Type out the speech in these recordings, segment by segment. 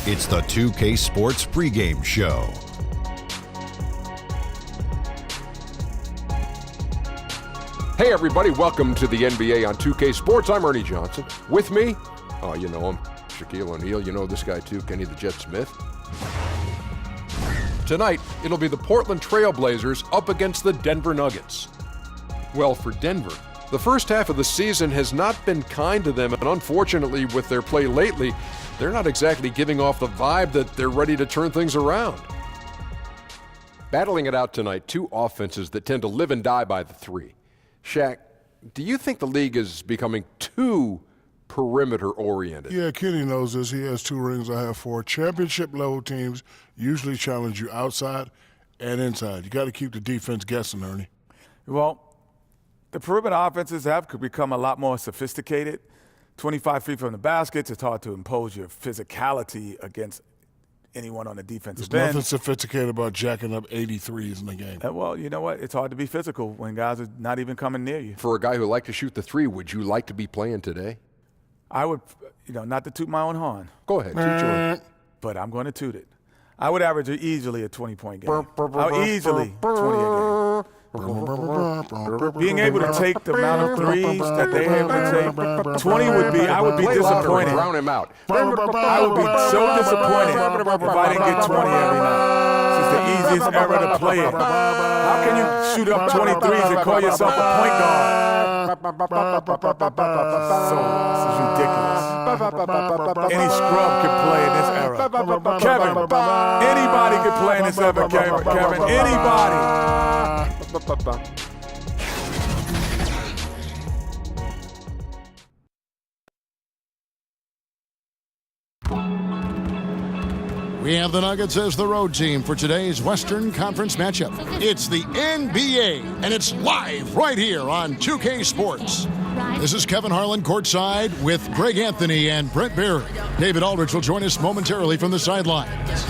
It's the 2K Sports pregame show. Hey everybody, welcome to the NBA on 2K Sports. I'm Ernie Johnson. With me, oh you know him, Shaquille O'Neal. You know this guy too, Kenny the Jet Smith. Tonight, it'll be the Portland Trail Blazers up against the Denver Nuggets. Well, for Denver, the first half of the season has not been kind to them, and unfortunately with their play lately, they're not exactly giving off the vibe that they're ready to turn things around. Battling it out tonight, two offenses that tend to live and die by the three. Shaq, do you think the league is becoming too perimeter-oriented? Yeah, Kenny knows this. He has 2 rings, I have 4. Championship-level teams usually challenge you outside and inside. You got to keep the defense guessing, Ernie. Well, the perimeter offenses have become a lot more sophisticated. 25 feet from the baskets, it's hard to impose your physicality against anyone on the defensive There's end. nothing sophisticated about jacking up 83s in the game. Well, you know what? It's hard to be physical when guys are not even coming near you. For a guy who likes to shoot the three, would you like to be playing today? I would, not to toot my own horn, Go ahead, toot your but I'm going to toot it. I would average easily a 20-point game. Easily 20 a game. Being able to take the amount of threes that they're able to take, 20 would be, I would be disappointed. Drown him out. I would be so disappointed if I didn't get 20 every night. It's the easiest era to play it. How can you shoot up 23s and call yourself a point guard? So, this is ridiculous. Any scrub can play in this era. Kevin, anybody can play in this era, Kevin. Anybody. We have the Nuggets as the road team for today's Western Conference matchup. It's the NBA, and it's live right here on 2K Sports. This is Kevin Harlan courtside with Greg Anthony and Brent Barry. David Aldridge will join us momentarily from the sidelines.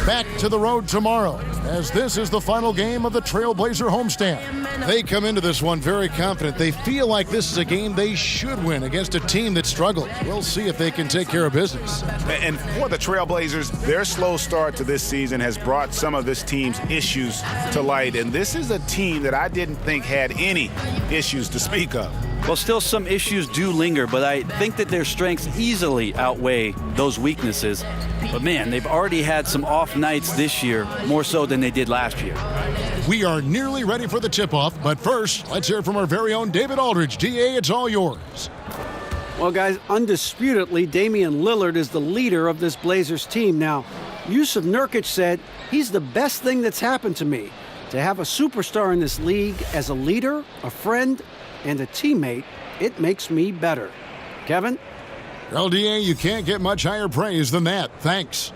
Back to the road tomorrow, as this is the final game of the Trailblazer homestand. They come into this one very confident. They feel like this is a game they should win against a team that struggled. We'll see if they can take care of business. And for the Trailblazers, their slow start to this season has brought some of this team's issues to light. And this is a team that I didn't think had any issues to speak of. Well, still some issues do linger, but I think that their strengths easily outweigh those weaknesses. But man, they've already had some off nights this year, more so than they did last year. We are nearly ready for the tip-off, but first, let's hear from our very own David Aldridge. DA, it's all yours. Well, guys, undisputedly, Damian Lillard is the leader of this Blazers team. Now, Yusuf Nurkic said, he's the best thing that's happened to me. To have a superstar in this league as a leader, a friend, and a teammate, it makes me better. Kevin? Well, DA, you can't get much higher praise than that. Thanks.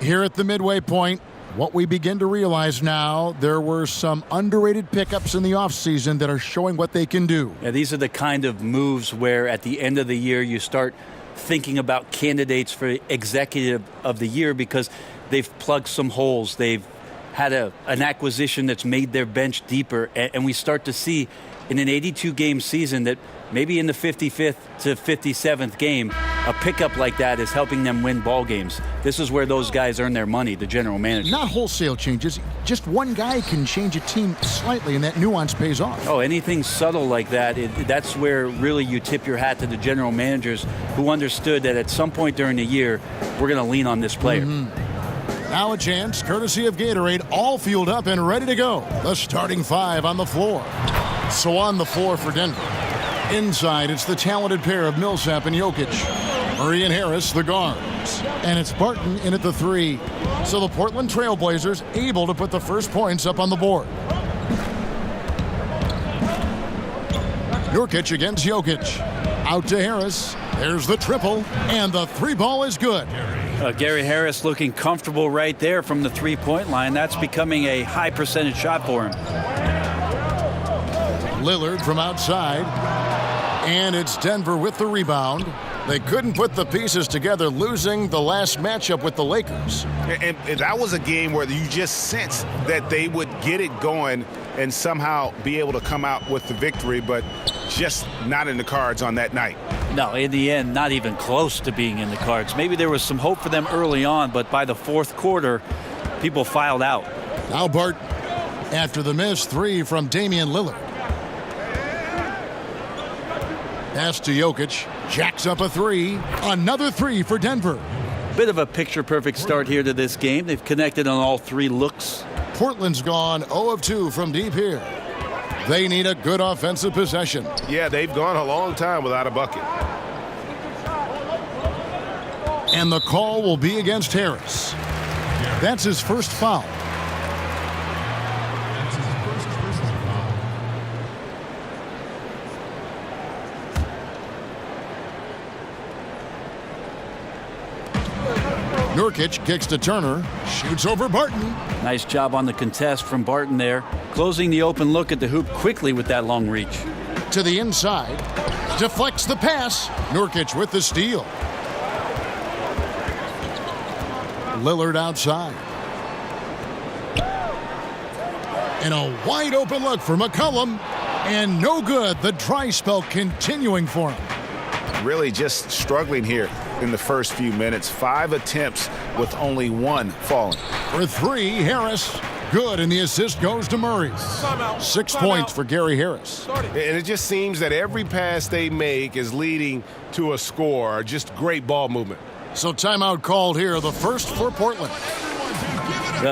Here at the midway point, what we begin to realize now, there were some underrated pickups in the offseason that are showing what they can do. Yeah, these are the kind of moves where at the end of the year you start thinking about candidates for executive of the year because they've plugged some holes. They've had an acquisition that's made their bench deeper, and we start to see in an 82-game season that maybe in the 55th to 57th game, a pickup like that is helping them win ball games. This is where those guys earn their money, the general manager. Not wholesale changes. Just one guy can change a team slightly, and that nuance pays off. Oh, anything subtle like that, that's where really you tip your hat to the general managers who understood that at some point during the year, we're going to lean on this player. Now a chance, courtesy of Gatorade, all fueled up and ready to go. The starting 5 on the floor. So on the floor for Denver. Inside, it's the talented pair of Millsap and Jokic. Murray and Harris, the guards. And it's Barton in at the 3. So the Portland Trailblazers able to put the first points up on the board. Jokic against Jokic. Out to Harris. There's the triple. And the 3-ball is good. Gary Harris looking comfortable right there from the three-point line. That's becoming a high percentage shot for him. Lillard from outside. And it's Denver with the rebound. They couldn't put the pieces together, losing the last matchup with the Lakers. And that was a game where you just sensed that they would get it going and somehow be able to come out with the victory, but just not in the cards on that night. No, in the end, not even close to being in the cards. Maybe there was some hope for them early on, but by the fourth quarter, people filed out. Now Barton, after the miss, 3 from Damian Lillard. Pass to Jokic, jacks up a 3. Another 3 for Denver. Bit of a picture-perfect start here to this game. They've connected on all 3 looks. Portland's gone 0 of 2 from deep here. They need a good offensive possession. Yeah, they've gone a long time without a bucket. And the call will be against Harris. That's his first foul. Nurkic kicks to Turner, shoots over Barton. Nice job on the contest from Barton there. Closing the open look at the hoop quickly with that long reach. To the inside, deflects the pass. Nurkic with the steal. Lillard outside. And a wide open look for McCollum. And no good. The dry spell continuing for him. Really just struggling here in the first few minutes. 5 attempts with only 1 falling. For 3, Harris. Good, and the assist goes to Murray. 6 points for Gary Harris. And it just seems that every pass they make is leading to a score. Just great ball movement. So timeout called here, the first for Portland.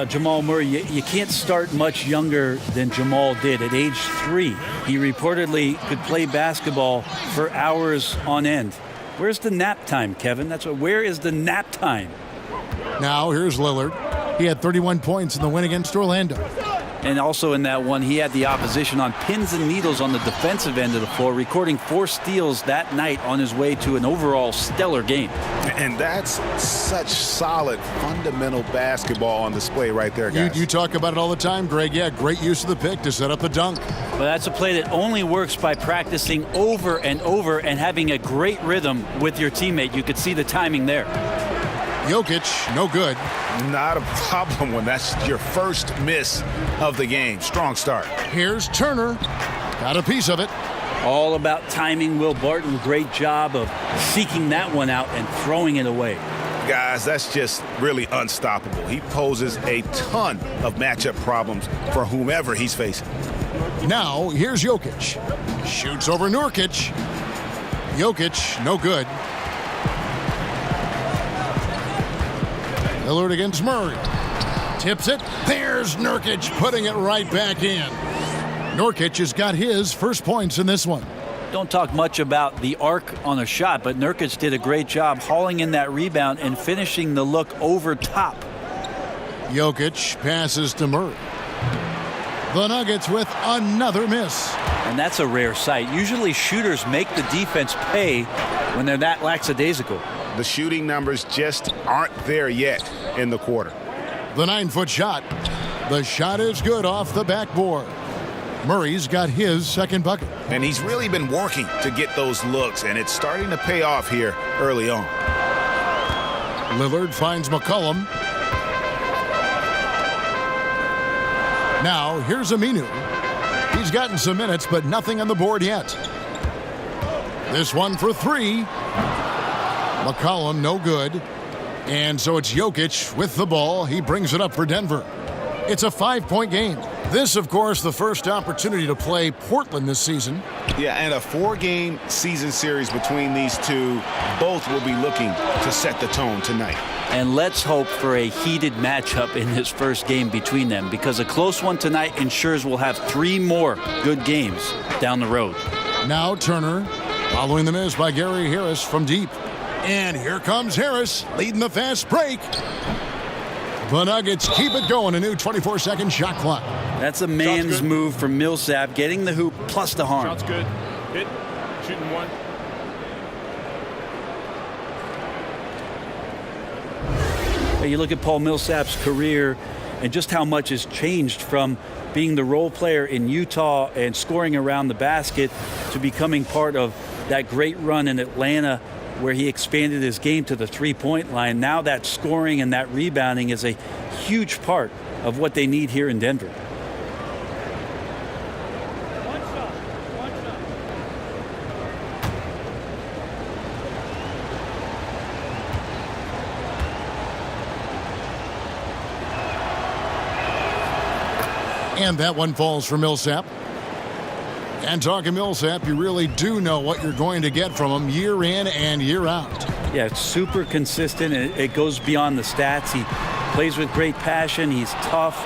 Jamal Murray, you can't start much younger than Jamal did. At age 3, he reportedly could play basketball for hours on end. Where's the nap time, Kevin? Where is the nap time? Now here's Lillard. He had 31 points in the win against Orlando. And also in that one, he had the opposition on pins and needles on the defensive end of the floor, recording 4 steals that night on his way to an overall stellar game. And that's such solid, fundamental basketball on display right there, guys. You talk about it all the time, Greg. Yeah, great use of the pick to set up the dunk. But that's a play that only works by practicing over and over and having a great rhythm with your teammate. You could see the timing there. Jokic, no good. Not a problem when that's your first miss of the game. Strong start. Here's Turner. Got a piece of it. All about timing. Will Barton, great job of seeking that one out and throwing it away. Guys, that's just really unstoppable. He poses a ton of matchup problems for whomever he's facing. Now, here's Jokic. Shoots over Nurkic. Jokic, no good. Lillard against Murray. Tips it. There's Nurkic putting it right back in. Nurkic has got his first points in this one. Don't talk much about the arc on a shot, but Nurkic did a great job hauling in that rebound and finishing the look over top. Jokic passes to Murray. The Nuggets with another miss. And that's a rare sight. Usually shooters make the defense pay when they're that lackadaisical. The shooting numbers just aren't there yet in the quarter. The 9-foot shot. The shot is good off the backboard. Murray's got his second bucket. And he's really been working to get those looks, and it's starting to pay off here early on. Lillard finds McCollum. Now, here's Aminu. He's gotten some minutes, but nothing on the board yet. This one for 3. McCollum, no good. And so it's Jokic with the ball. He brings it up for Denver. It's a 5-point game. This, of course, the first opportunity to play Portland this season. Yeah, and a 4-game season series between these two. Both will be looking to set the tone tonight. And let's hope for a heated matchup in this first game between them, because a close one tonight ensures we'll have 3 more good games down the road. Now Turner, following the miss by Gary Harris from deep. And here comes Harris, leading the fast break. The Nuggets keep it going, a new 24-second shot clock. That's a man's move from Millsap, getting the hoop plus the harm. Shot's good. Hit. Shooting 1. You look at Paul Millsap's career and just how much has changed from being the role player in Utah and scoring around the basket to becoming part of that great run in Atlanta where he expanded his game to the three-point line. Now that scoring and that rebounding is a huge part of what they need here in Denver. And that one falls for Millsap. And talking Millsap, you really do know what you're going to get from him year in and year out. Yeah, it's super consistent. It goes beyond the stats. He plays with great passion. He's tough.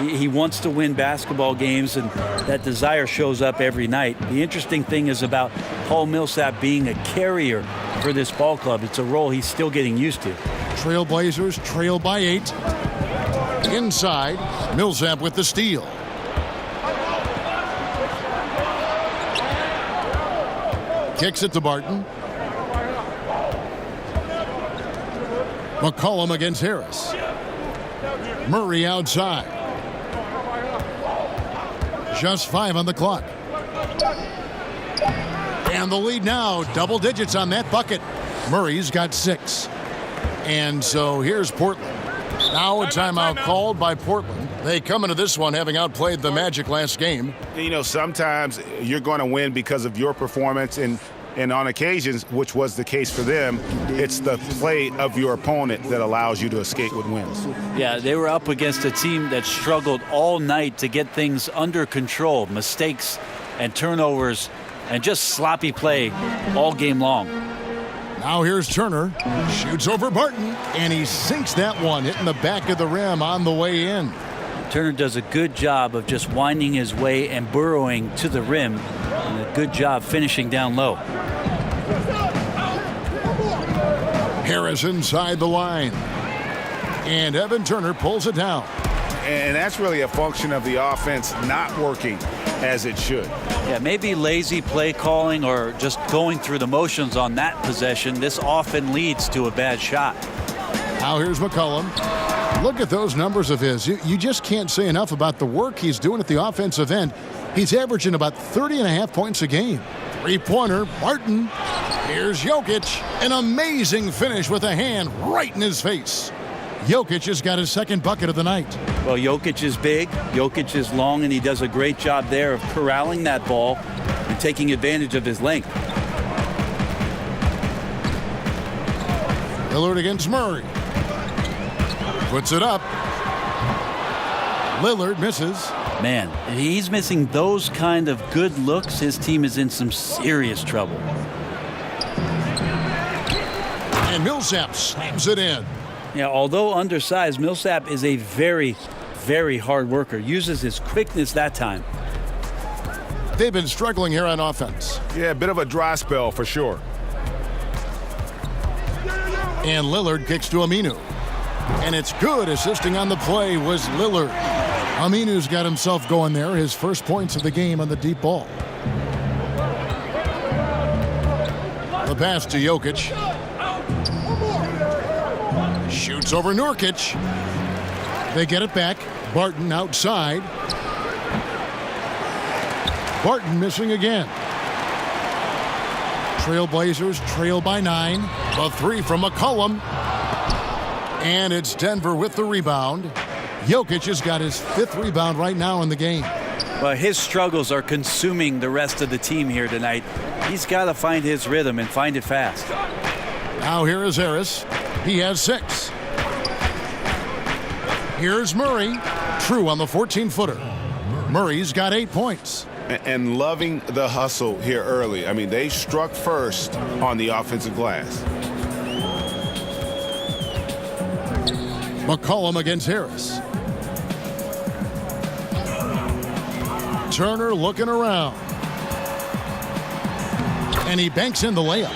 He wants to win basketball games, and that desire shows up every night. The interesting thing is about Paul Millsap being a carrier for this ball club. It's a role he's still getting used to. Trailblazers trail by 8. Inside, Millsap with the steal. Kicks it to Barton. McCollum against Harris. Murray outside. Just 5 on the clock. And the lead now, double digits on that bucket. Murray's got 6. And so here's Portland. Now a timeout called by Portland. They come into this one having outplayed the Magic last game. You know, sometimes you're going to win because of your performance, and on occasions, which was the case for them, it's the play of your opponent that allows you to escape with wins. Yeah, they were up against a team that struggled all night to get things under control. Mistakes and turnovers and just sloppy play all game long. Now here's Turner. Shoots over Barton, and he sinks that one, hitting the back of the rim on the way in. Turner does a good job of just winding his way and burrowing to the rim, and a good job finishing down low. Harris inside the line. And Evan Turner pulls it down. And that's really a function of the offense not working as it should. Yeah, maybe lazy play calling or just going through the motions on that possession. This often leads to a bad shot. Now here's McCollum. Look at those numbers of his. You just can't say enough about the work he's doing at the offensive end. He's averaging about 30.5 points a game. 3-pointer, Barton. Here's Jokic. An amazing finish with a hand right in his face. Jokic has got his second bucket of the night. Well, Jokic is big, Jokic is long, and he does a great job there of corralling that ball and taking advantage of his length. Lillard against Murray. Puts it up. Lillard misses. Man, if he's missing those kind of good looks, his team is in some serious trouble. And Millsap slams it in. Yeah, although undersized, Millsap is a very, very hard worker. Uses his quickness that time. They've been struggling here on offense. Yeah, a bit of a dry spell for sure. And Lillard kicks to Aminu. And it's good. Assisting on the play was Lillard. Aminu's got himself going there. His first points of the game on the deep ball. The pass to Jokic. Shoots over Nurkic. They get it back. Barton outside. Barton missing again. Trailblazers trail by 9. A 3 from McCollum. And it's Denver with the rebound. Jokic has got his 5th rebound right now in the game. Well, his struggles are consuming the rest of the team here tonight. He's got to find his rhythm and find it fast. Now here is Harris. He has 6. Here's Murray. True on the 14-footer. Murray's got 8 points. And loving the hustle here early. I mean, they struck first on the offensive glass. McCollum against Harris. Turner looking around. And he banks in the layup.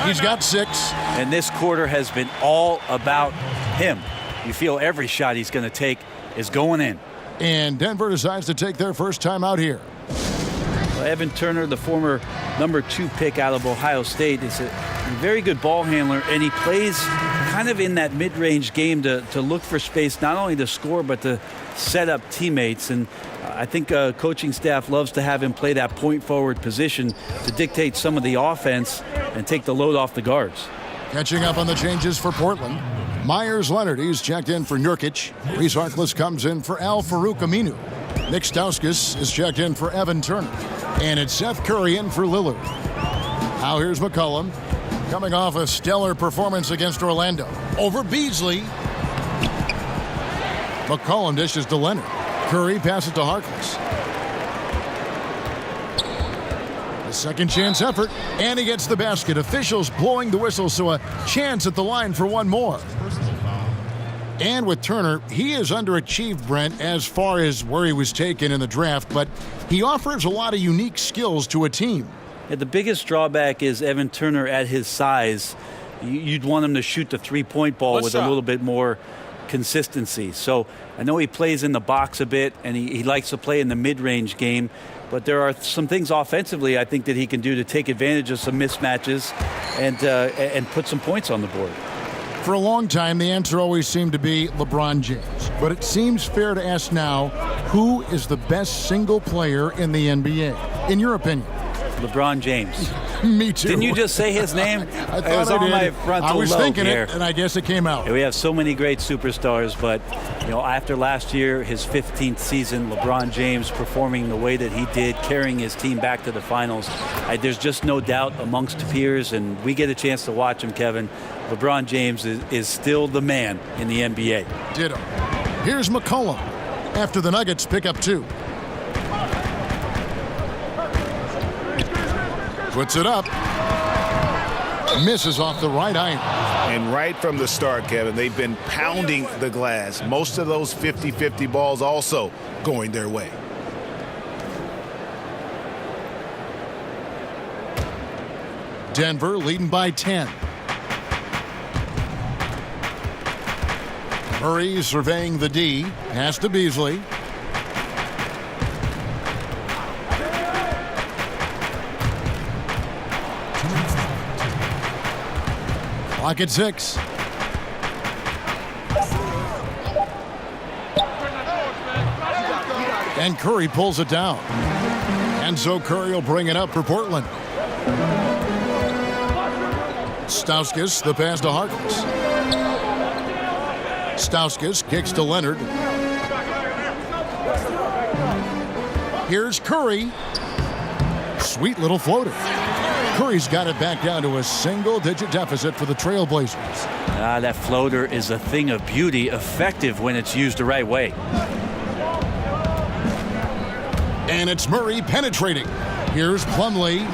He's got 6. And this quarter has been all about him. You feel every shot he's going to take is going in. And Denver decides to take their first time out here. Well, Evan Turner, the former number 2 pick out of Ohio State, is a very good ball handler, and he plays kind of in that mid-range game to look for space, not only to score, but to set up teammates. And I think coaching staff loves to have him play that point forward position to dictate some of the offense and take the load off the guards. Catching up on the changes for Portland. Myers Leonard, he's checked in for Nurkic. Reese Harkless comes in for Al-Farouq Aminu. Nick Stauskas is checked in for Evan Turner. And it's Seth Curry in for Lillard. Now here's McCollum, coming off a stellar performance against Orlando. Over Beasley. McCollum dishes to Leonard. Curry passes to Harkless. A second chance effort, and he gets the basket. Officials blowing the whistle, so a chance at the line for one more. And with Turner, he is underachieved, Brent, as far as where he was taken in the draft, but he offers a lot of unique skills to a team. Yeah, the biggest drawback is Evan Turner at his size. You'd want him to shoot the three-point ball with a little bit more consistency. So I know he plays in the box a bit, and he likes to play in the mid-range game, but there are some things offensively I think that he can do to take advantage of some mismatches and put some points on the board. For a long time, the answer always seemed to be LeBron James. But it seems fair to ask now, who is the best single player in the NBA, in your opinion? LeBron James. Me too. Didn't you just say his name? I thought it was I on did. my frontal I was lobe thinking here. it, and I guess it came out. Yeah, we have so many great superstars, but after last year, his 15th season, LeBron James performing the way that he did, carrying his team back to the finals, there's just no doubt amongst peers, and we get a chance to watch him, Kevin. LeBron James is still the man in the NBA. Ditto. Here's McCollum after the Nuggets pick up 2. Puts it up. Misses off the right iron. And right from the start, Kevin, they've been pounding the glass. Most of those 50-50 balls also going their way. Denver leading by 10. Murray surveying the D. Pass to Beasley. Clock at 6. And Curry pulls it down. And so Curry will bring it up for Portland. Stauskas, the pass to Harkless. Stauskas kicks to Leonard. Here's Curry. Sweet little floater. Curry's got it back down to a single-digit deficit for the Trailblazers. That floater is a thing of beauty, effective when it's used the right way. And it's Murray penetrating. Here's Plumlee,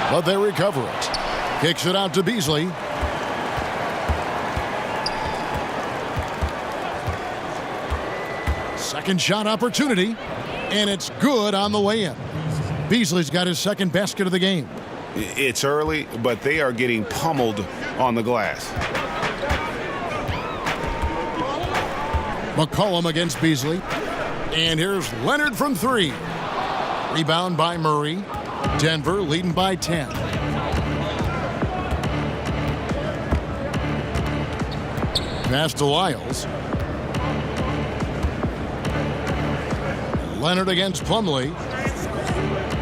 but they recover it. Kicks it out to Beasley. Second shot opportunity, and it's good on the way-in. Beasley's got his second basket of the game. It's early, but they are getting pummeled on the glass. McCollum against Beasley. And here's Leonard from 3. Rebound by Murray. Denver leading by 10. Pass to Lyles. Leonard against Plumlee.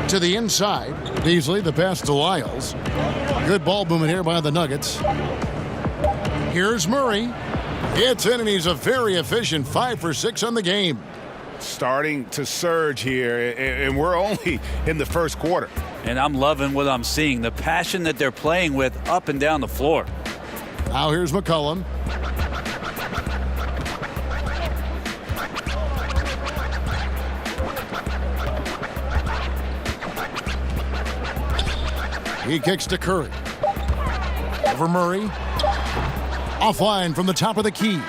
To the inside. Beasley, the pass to Lyles. Good ball movement here by the Nuggets. Here's Murray. It's in, and he's a very efficient 5 for 6 on the game. Starting to surge here, and we're only in the first quarter. And I'm loving what I'm seeing, the passion that they're playing with up and down the floor. Now here's McCollum. He kicks to Curry. Over Murray. Offline from the top of the key.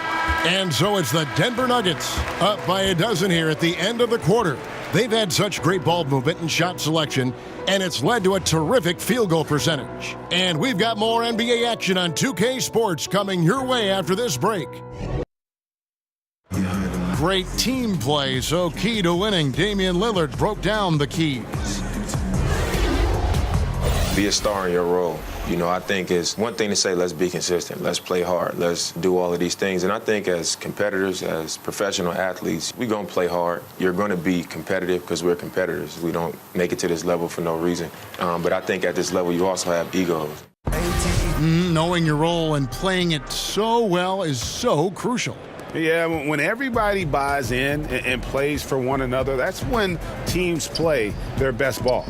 And so it's the Denver Nuggets up by a dozen here at the end of the quarter. They've had such great ball movement and shot selection, and it's led to a terrific field goal percentage. And we've got more NBA action on 2K Sports coming your way after this break. Great team play, so key to winning. Damian Lillard broke down the keys. Be a star in your role. You know, I think it's one thing to say, let's be consistent, let's play hard, let's do all of these things. And I think as competitors, as professional athletes, we're going to play hard. You're going to be competitive because we're competitors. We don't make it to this level for no reason. But I think at this level, you also have egos. Knowing your role and playing it so well is so crucial. Yeah, when everybody buys in and plays for one another, that's when teams play their best ball.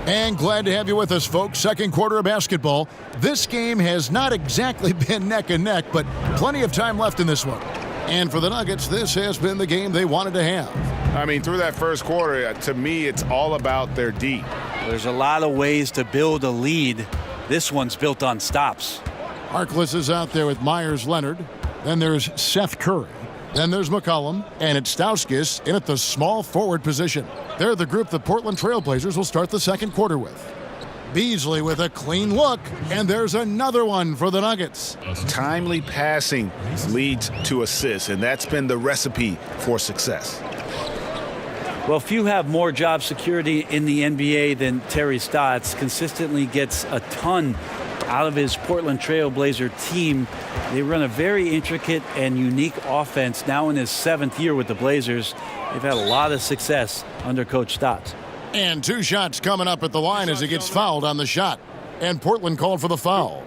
And glad to have you with us, folks. Second quarter of basketball. This game has not exactly been neck and neck, but plenty of time left in this one. And for the Nuggets, this has been the game they wanted to have. I mean, through that first quarter, to me, it's all about their D. There's a lot of ways to build a lead. This one's built on stops. Harkless is out there with Myers Leonard. Then there's Seth Curry. Then there's McCollum. And it's Stauskas in at the small forward position. They're the group the Portland Trail Blazers will start the second quarter with. Beasley with a clean look, and there's another one for the Nuggets. Timely passing leads to assists, and that's been the recipe for success. Well, few have more job security in the NBA than Terry Stotts. Consistently gets a ton out of his Portland Trail Blazer team. They run a very intricate and unique offense. Now in his 7th year with the Blazers, they've had a lot of success under Coach Stotts. And 2 shots coming up at the line as he gets fouled on the shot. And Portland called for the foul.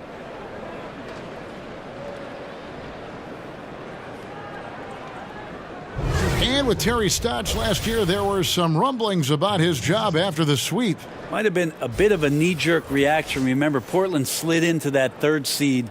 And with Terry Stotts last year, there were some rumblings about his job after the sweep. Might have been a bit of a knee-jerk reaction. Remember, Portland slid into that 3rd seed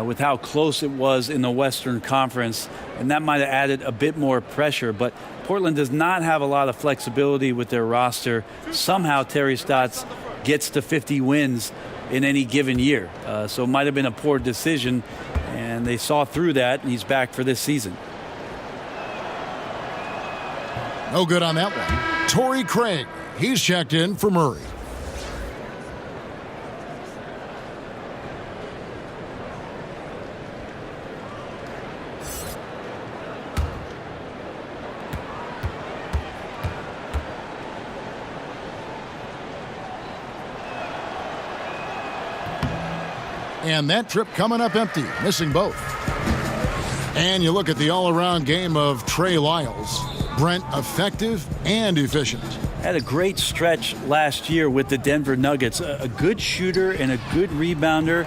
with how close it was in the Western Conference, and that might have added a bit more pressure. But Portland does not have a lot of flexibility with their roster. Somehow Terry Stotts gets to 50 wins in any given year. So it might have been a poor decision, and they saw through that, and he's back for this season. No good on that one. Torrey Craig, he's checked in for Murray. And that trip coming up empty, missing both. And you look at the all-around game of Trey Lyles. Brent, effective and efficient. Had a great stretch last year with the Denver Nuggets. A good shooter and a good rebounder.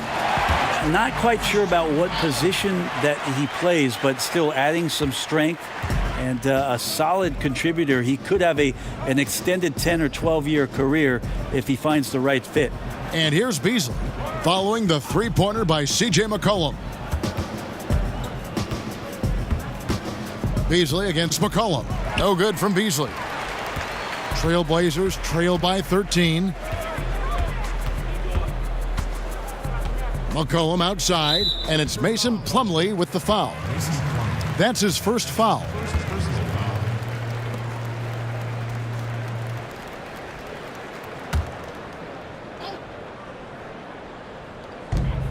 Not quite sure about what position that he plays, but still adding some strength and a solid contributor. He could have an extended 10 or 12-year career if he finds the right fit. And here's Beasley, following the three-pointer by C.J. McCollum. Beasley against McCollum. No good from Beasley. Trailblazers trail by 13. McCollum outside, and it's Mason Plumlee with the foul. That's his first foul.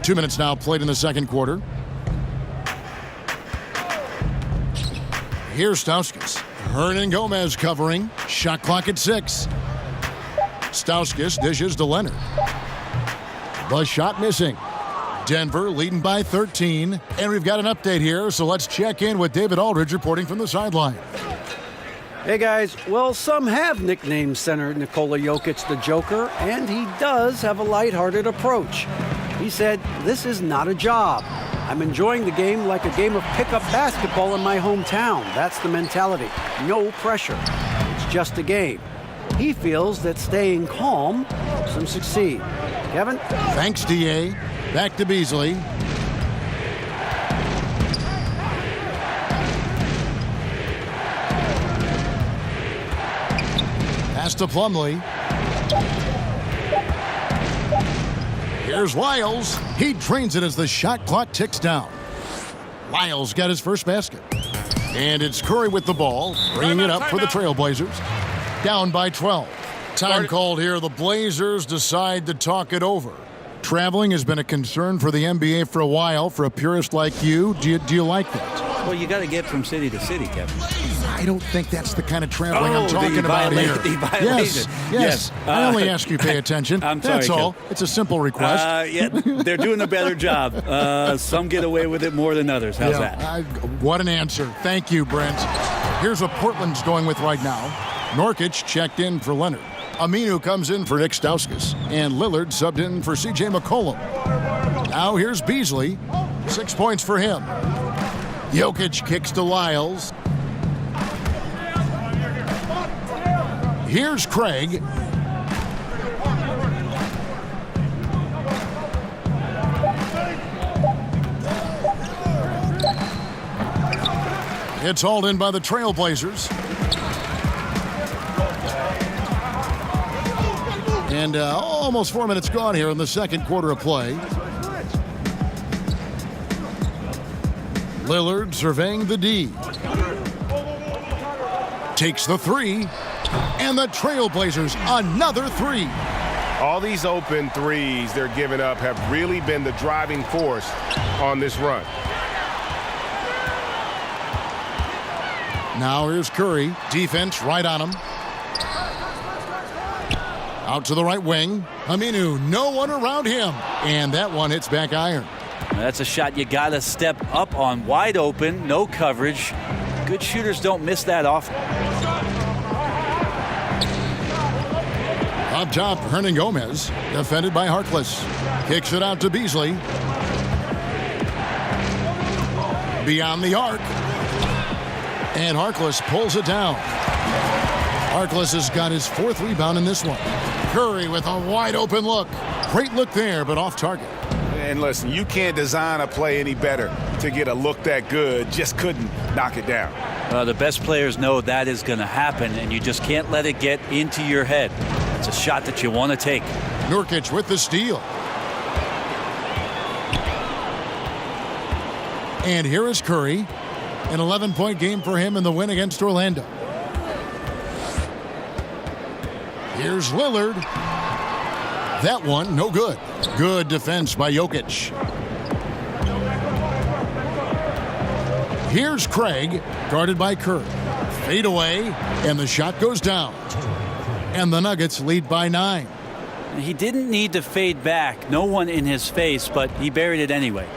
Two minutes now played in the second quarter. Here's Stauskas. Hernan Gomez covering. Shot clock at 6. Stauskas dishes to Leonard. The shot missing. Denver leading by 13. And we've got an update here, so let's check in with David Aldridge reporting from the sideline. Hey guys, well, some have nicknamed center Nikola Jokic the Joker, and he does have a lighthearted approach. He said, "This is not a job. I'm enjoying the game like a game of pickup basketball in my hometown. That's the mentality. No pressure. It's just a game." He feels that staying calm helps him succeed. Kevin? Thanks, D.A. Back to Beasley. Pass to Plumlee. Here's Lyles. He drains it as the shot clock ticks down. Lyles got his first basket. And it's Curry with the ball, bringing it up for the Trailblazers. Down by 12. Time called here. The Blazers decide to talk it over. Traveling has been a concern for the NBA for a while. For a purist like you, do you like that? Well, you got to get from city to city, Kevin. I don't think that's the kind of traveling I'm talking about here. Yes. I only ask you pay attention. I'm sorry, that's all. Kevin. It's a simple request. Yeah, they're doing a better job. Some get away with it more than others. How's that? What an answer. Thank you, Brent. Here's what Portland's going with right now. Nurkic checked in for Leonard. Aminu comes in for Nick Stauskas. And Lillard subbed in for C.J. McCollum. Now here's Beasley. 6 points for him. Jokic kicks to Lyles. Here's Craig. It's hauled in by the Trailblazers. And almost 4 minutes gone here in the second quarter of play. Lillard surveying the D. Takes the three. And the Trailblazers, another three. All these open threes they're giving up have really been the driving force on this run. Now here's Curry. Defense right on him. Out to the right wing. Aminu, no one around him. And that one hits back iron. That's a shot you got to step up on. Wide open, no coverage. Good shooters don't miss that often. Up top, Hernan Gomez, defended by Harkless. Kicks it out to Beasley. Beyond the arc. And Harkless pulls it down. Harkless has got his 4th rebound in this one. Curry with a wide open look. Great look there, but off target. And listen, you can't design a play any better to get a look that good. Just couldn't knock it down. The best players know that is going to happen, and you just can't let it get into your head. It's a shot that you want to take. Nurkic with the steal. And here is Curry. An 11-point game for him in the win against Orlando. Here's Lillard. That one, no good. Good defense by Jokic. Here's Craig, guarded by Kerr. Fade away, and the shot goes down. And the Nuggets lead by 9. He didn't need to fade back. No one in his face, but he buried it anyway.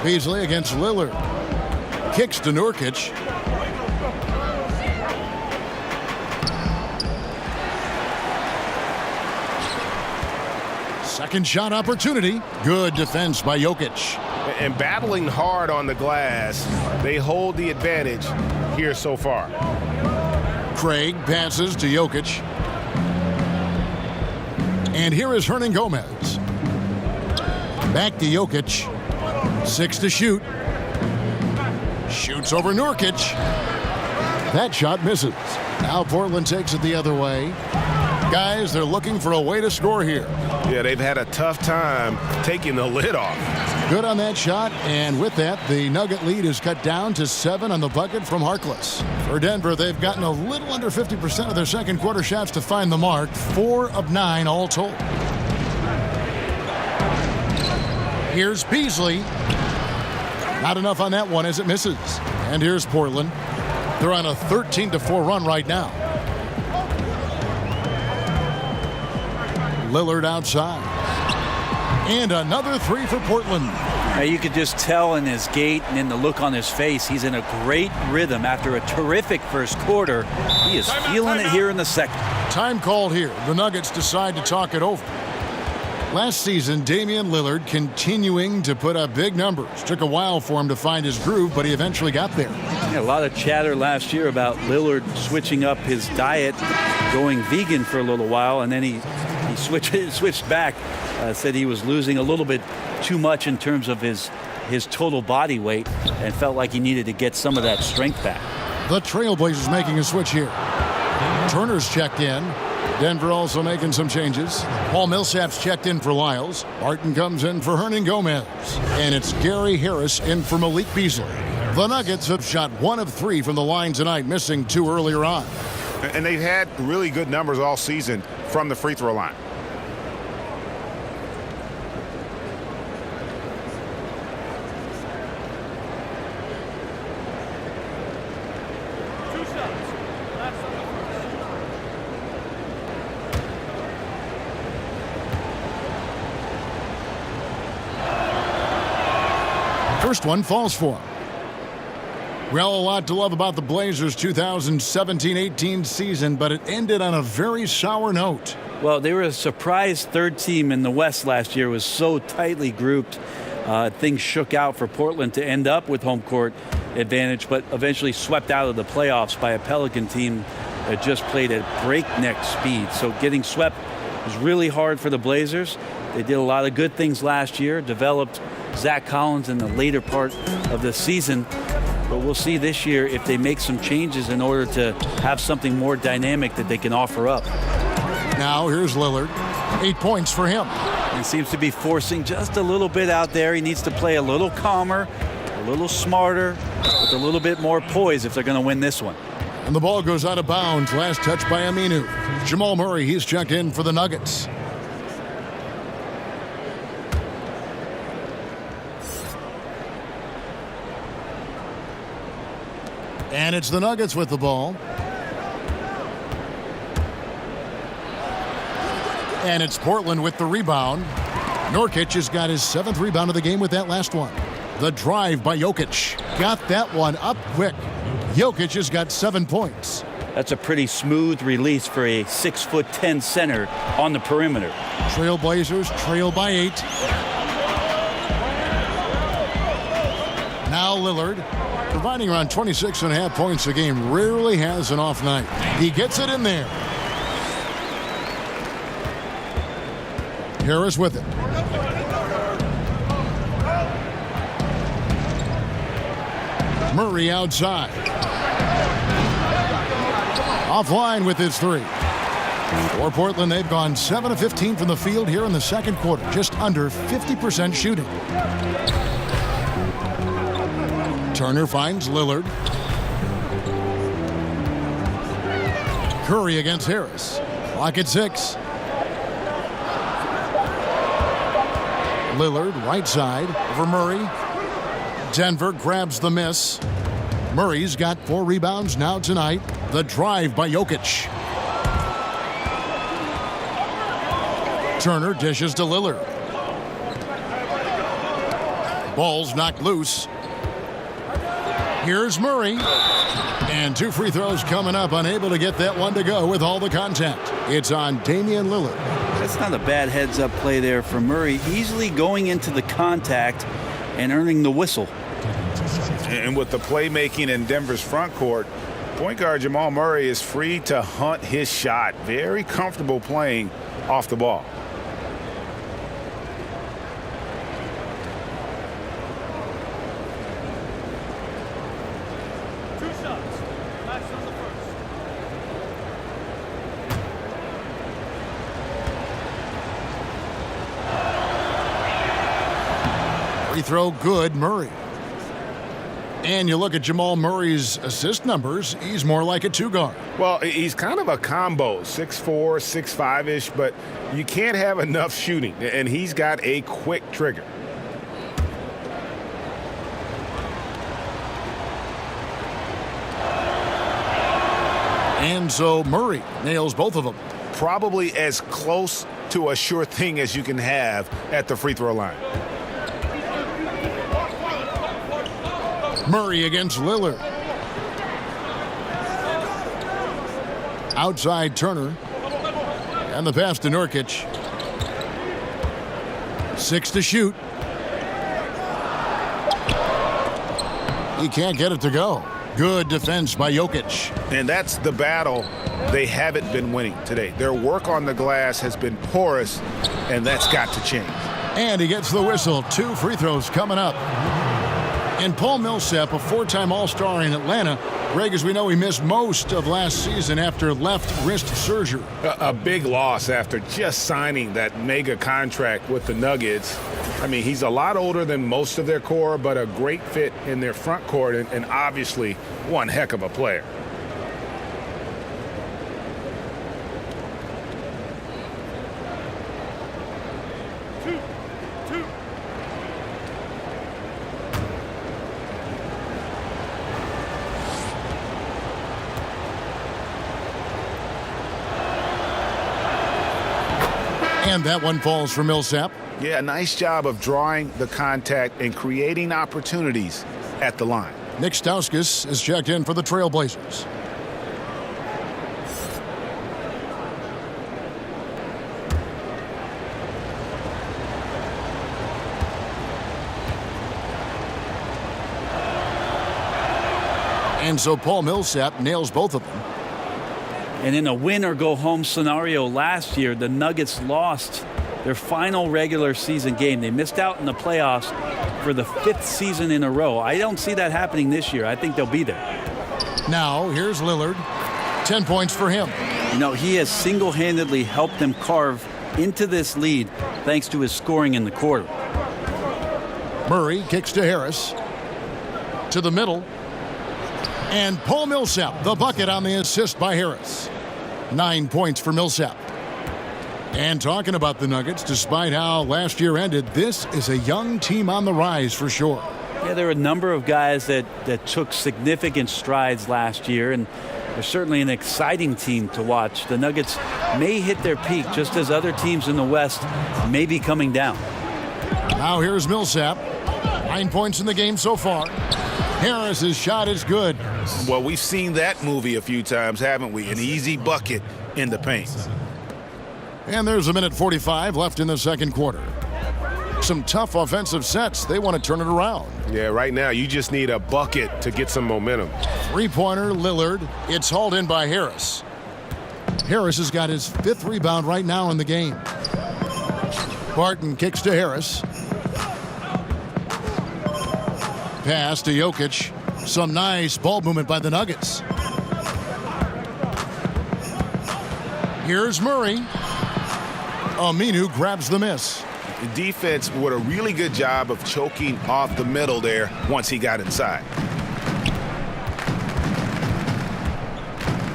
Beasley against Lillard. Kicks to Nurkic. Second shot opportunity. Good defense by Jokic. And battling hard on the glass, they hold the advantage here so far. Craig passes to Jokic. And here is Hernan Gomez. Back to Jokic. 6 to shoot. Shoots over Nurkic. That shot misses. Now Portland takes it the other way. Guys, they're looking for a way to score here. Yeah, they've had a tough time taking the lid off. Good on that shot, and with that, the Nugget lead is cut down to 7 on the bucket from Harkless. For Denver, they've gotten a little under 50% of their second quarter shots to find the mark, 4 of 9 all told. Here's Beasley. Not enough on that one as it misses. And here's Portland. They're on a 13-4 run right now. Lillard outside. And another three for Portland. Now you could just tell in his gait and in the look on his face, he's in a great rhythm after a terrific first quarter. He is feeling it here in the second. Time called here. The Nuggets decide to talk it over. Last season, Damian Lillard continuing to put up big numbers. Took a while for him to find his groove, but he eventually got there. Yeah, a lot of chatter last year about Lillard switching up his diet, going vegan for a little while, and then he switched back. Said he was losing a little bit too much in terms of his total body weight and felt like he needed to get some of that strength back. The Trailblazers making a switch here. Turner's checked in. Denver also making some changes. Paul Millsap's checked in for Lyles. Barton comes in for Hernan Gomez. And it's Gary Harris in for Malik Beasley. The Nuggets have shot 1 of 3 from the line tonight, missing 2 earlier on. And they've had really good numbers all season from the free throw line. First one falls for him. Well, a lot to love about the Blazers' 2017-18 season, but it ended on a very sour note. Well, they were a surprise third team in the West last year. It was so tightly grouped. Things shook out for Portland to end up with home court advantage, but eventually swept out of the playoffs by a Pelican team that just played at breakneck speed. So getting swept was really hard for the Blazers. They did a lot of good things last year, developed Zach Collins in the later part of the season. But we'll see this year if they make some changes in order to have something more dynamic that they can offer up. Now here's Lillard. 8 points for him. He seems to be forcing just a little bit out there. He needs to play a little calmer, a little smarter, with a little bit more poise if they're going to win this one. And the ball goes out of bounds. Last touch by Aminu. Jamal Murray, he's checked in for the Nuggets. And it's the Nuggets with the ball. And it's Portland with the rebound. Nurkic has got his 7th rebound of the game with that last one. The drive by Jokic. Got that one up quick. Jokic has got 7 points. That's a pretty smooth release for a 6'10" center on the perimeter. Trailblazers trail by 8. Now Lillard, providing around 26.5 points a game, rarely has an off night. He gets it in there. Harris with it. Murray outside. Offline with his 3. For Portland, they've gone 7 of 15 from the field here in the second quarter, just under 50% shooting. Turner finds Lillard. Curry against Harris. Clock at 6. Lillard right side over Murray. Denver grabs the miss. Murray's got 4 rebounds now tonight. The drive by Jokic. Turner dishes to Lillard. Ball's knocked loose. Here's Murray. And 2 free throws coming up. Unable to get that one to go with all the contact. It's on Damian Lillard. That's not a bad heads-up play there for Murray. Easily going into the contact and earning the whistle. And with the playmaking in Denver's front court, point guard Jamal Murray is free to hunt his shot. Very comfortable playing off the ball. Free throw good, Murray. And you look at Jamal Murray's assist numbers, he's more like a 2-guard. Well, he's kind of a combo, 6'4", 6'5"-ish, but you can't have enough shooting, and he's got a quick trigger. And so Murray nails both of them. Probably as close to a sure thing as you can have at the free throw line. Murray against Lillard. Outside Turner. And the pass to Nurkic. 6 to shoot. He can't get it to go. Good defense by Jokic. And that's the battle they haven't been winning today. Their work on the glass has been porous, and that's got to change. And he gets the whistle. 2 free throws coming up. And Paul Millsap, a 4-time All-Star in Atlanta. Greg, as we know, he missed most of last season after left wrist surgery. A big loss after just signing that mega contract with the Nuggets. I mean, he's a lot older than most of their core, but a great fit in their front court and obviously one heck of a player. And that one falls for Millsap. Yeah, nice job of drawing the contact and creating opportunities at the line. Nick Stauskas is checked in for the Trailblazers. And so Paul Millsap nails both of them. And in a win or go home scenario last year, the Nuggets lost their final regular season game. They missed out in the playoffs for the 5th season in a row. I don't see that happening this year. I think they'll be there. Now, here's Lillard. 10 points for him. You know, he has single-handedly helped them carve into this lead thanks to his scoring in the quarter. Murray kicks to Harris. To the middle. And Paul Millsap, the bucket on the assist by Harris. 9 points for Millsap. And talking about the Nuggets, despite how last year ended, this is a young team on the rise for sure. Yeah, there are a number of guys that took significant strides last year, and they're certainly an exciting team to watch. The Nuggets may hit their peak just as other teams in the West may be coming down. Now here's Millsap. 9 points in the game so far. Harris's shot is good. Well, we've seen that movie a few times, haven't we? An easy bucket in the paint. And there's a minute 45 left in the second quarter. Some tough offensive sets. They want to turn it around. Yeah, right now you just need a bucket to get some momentum. Three-pointer, Lillard. It's hauled in by Harris. Harris has got his 5th rebound right now in the game. Barton kicks to Harris. Pass to Jokic. Some nice ball movement by the Nuggets. Here's Murray. Aminu grabs the miss. The defense did a really good job of choking off the middle there once he got inside.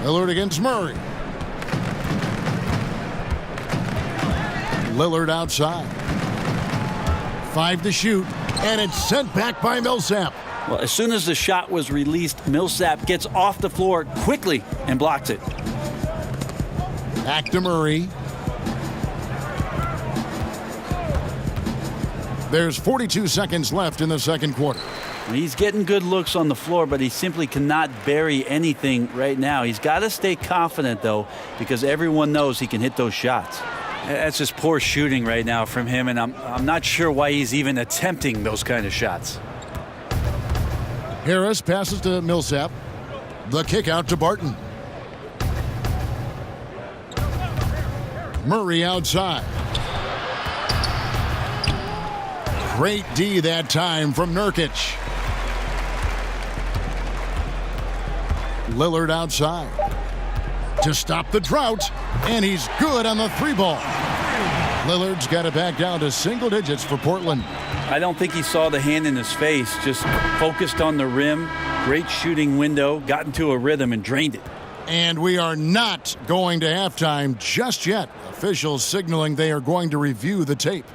Lillard against Murray. Lillard outside. 5 to shoot, and it's sent back by Millsap. Well, as soon as the shot was released, Millsap gets off the floor quickly and blocks it. Back to Murray. There's 42 seconds left in the second quarter. He's getting good looks on the floor, but he simply cannot bury anything right now. He's got to stay confident, though, because everyone knows he can hit those shots. That's just poor shooting right now from him, and I'm not sure why he's even attempting those kind of shots. Harris passes to Millsap. The kick out to Barton. Murray outside. Great D that time from Nurkic. Lillard outside to stop the drought, and he's good on the 3-ball. Lillard's got it back down to single digits for Portland. I don't think he saw the hand in his face, just focused on the rim, great shooting window, got into a rhythm and drained it. And we are not going to halftime just yet. Officials signaling they are going to review the tape.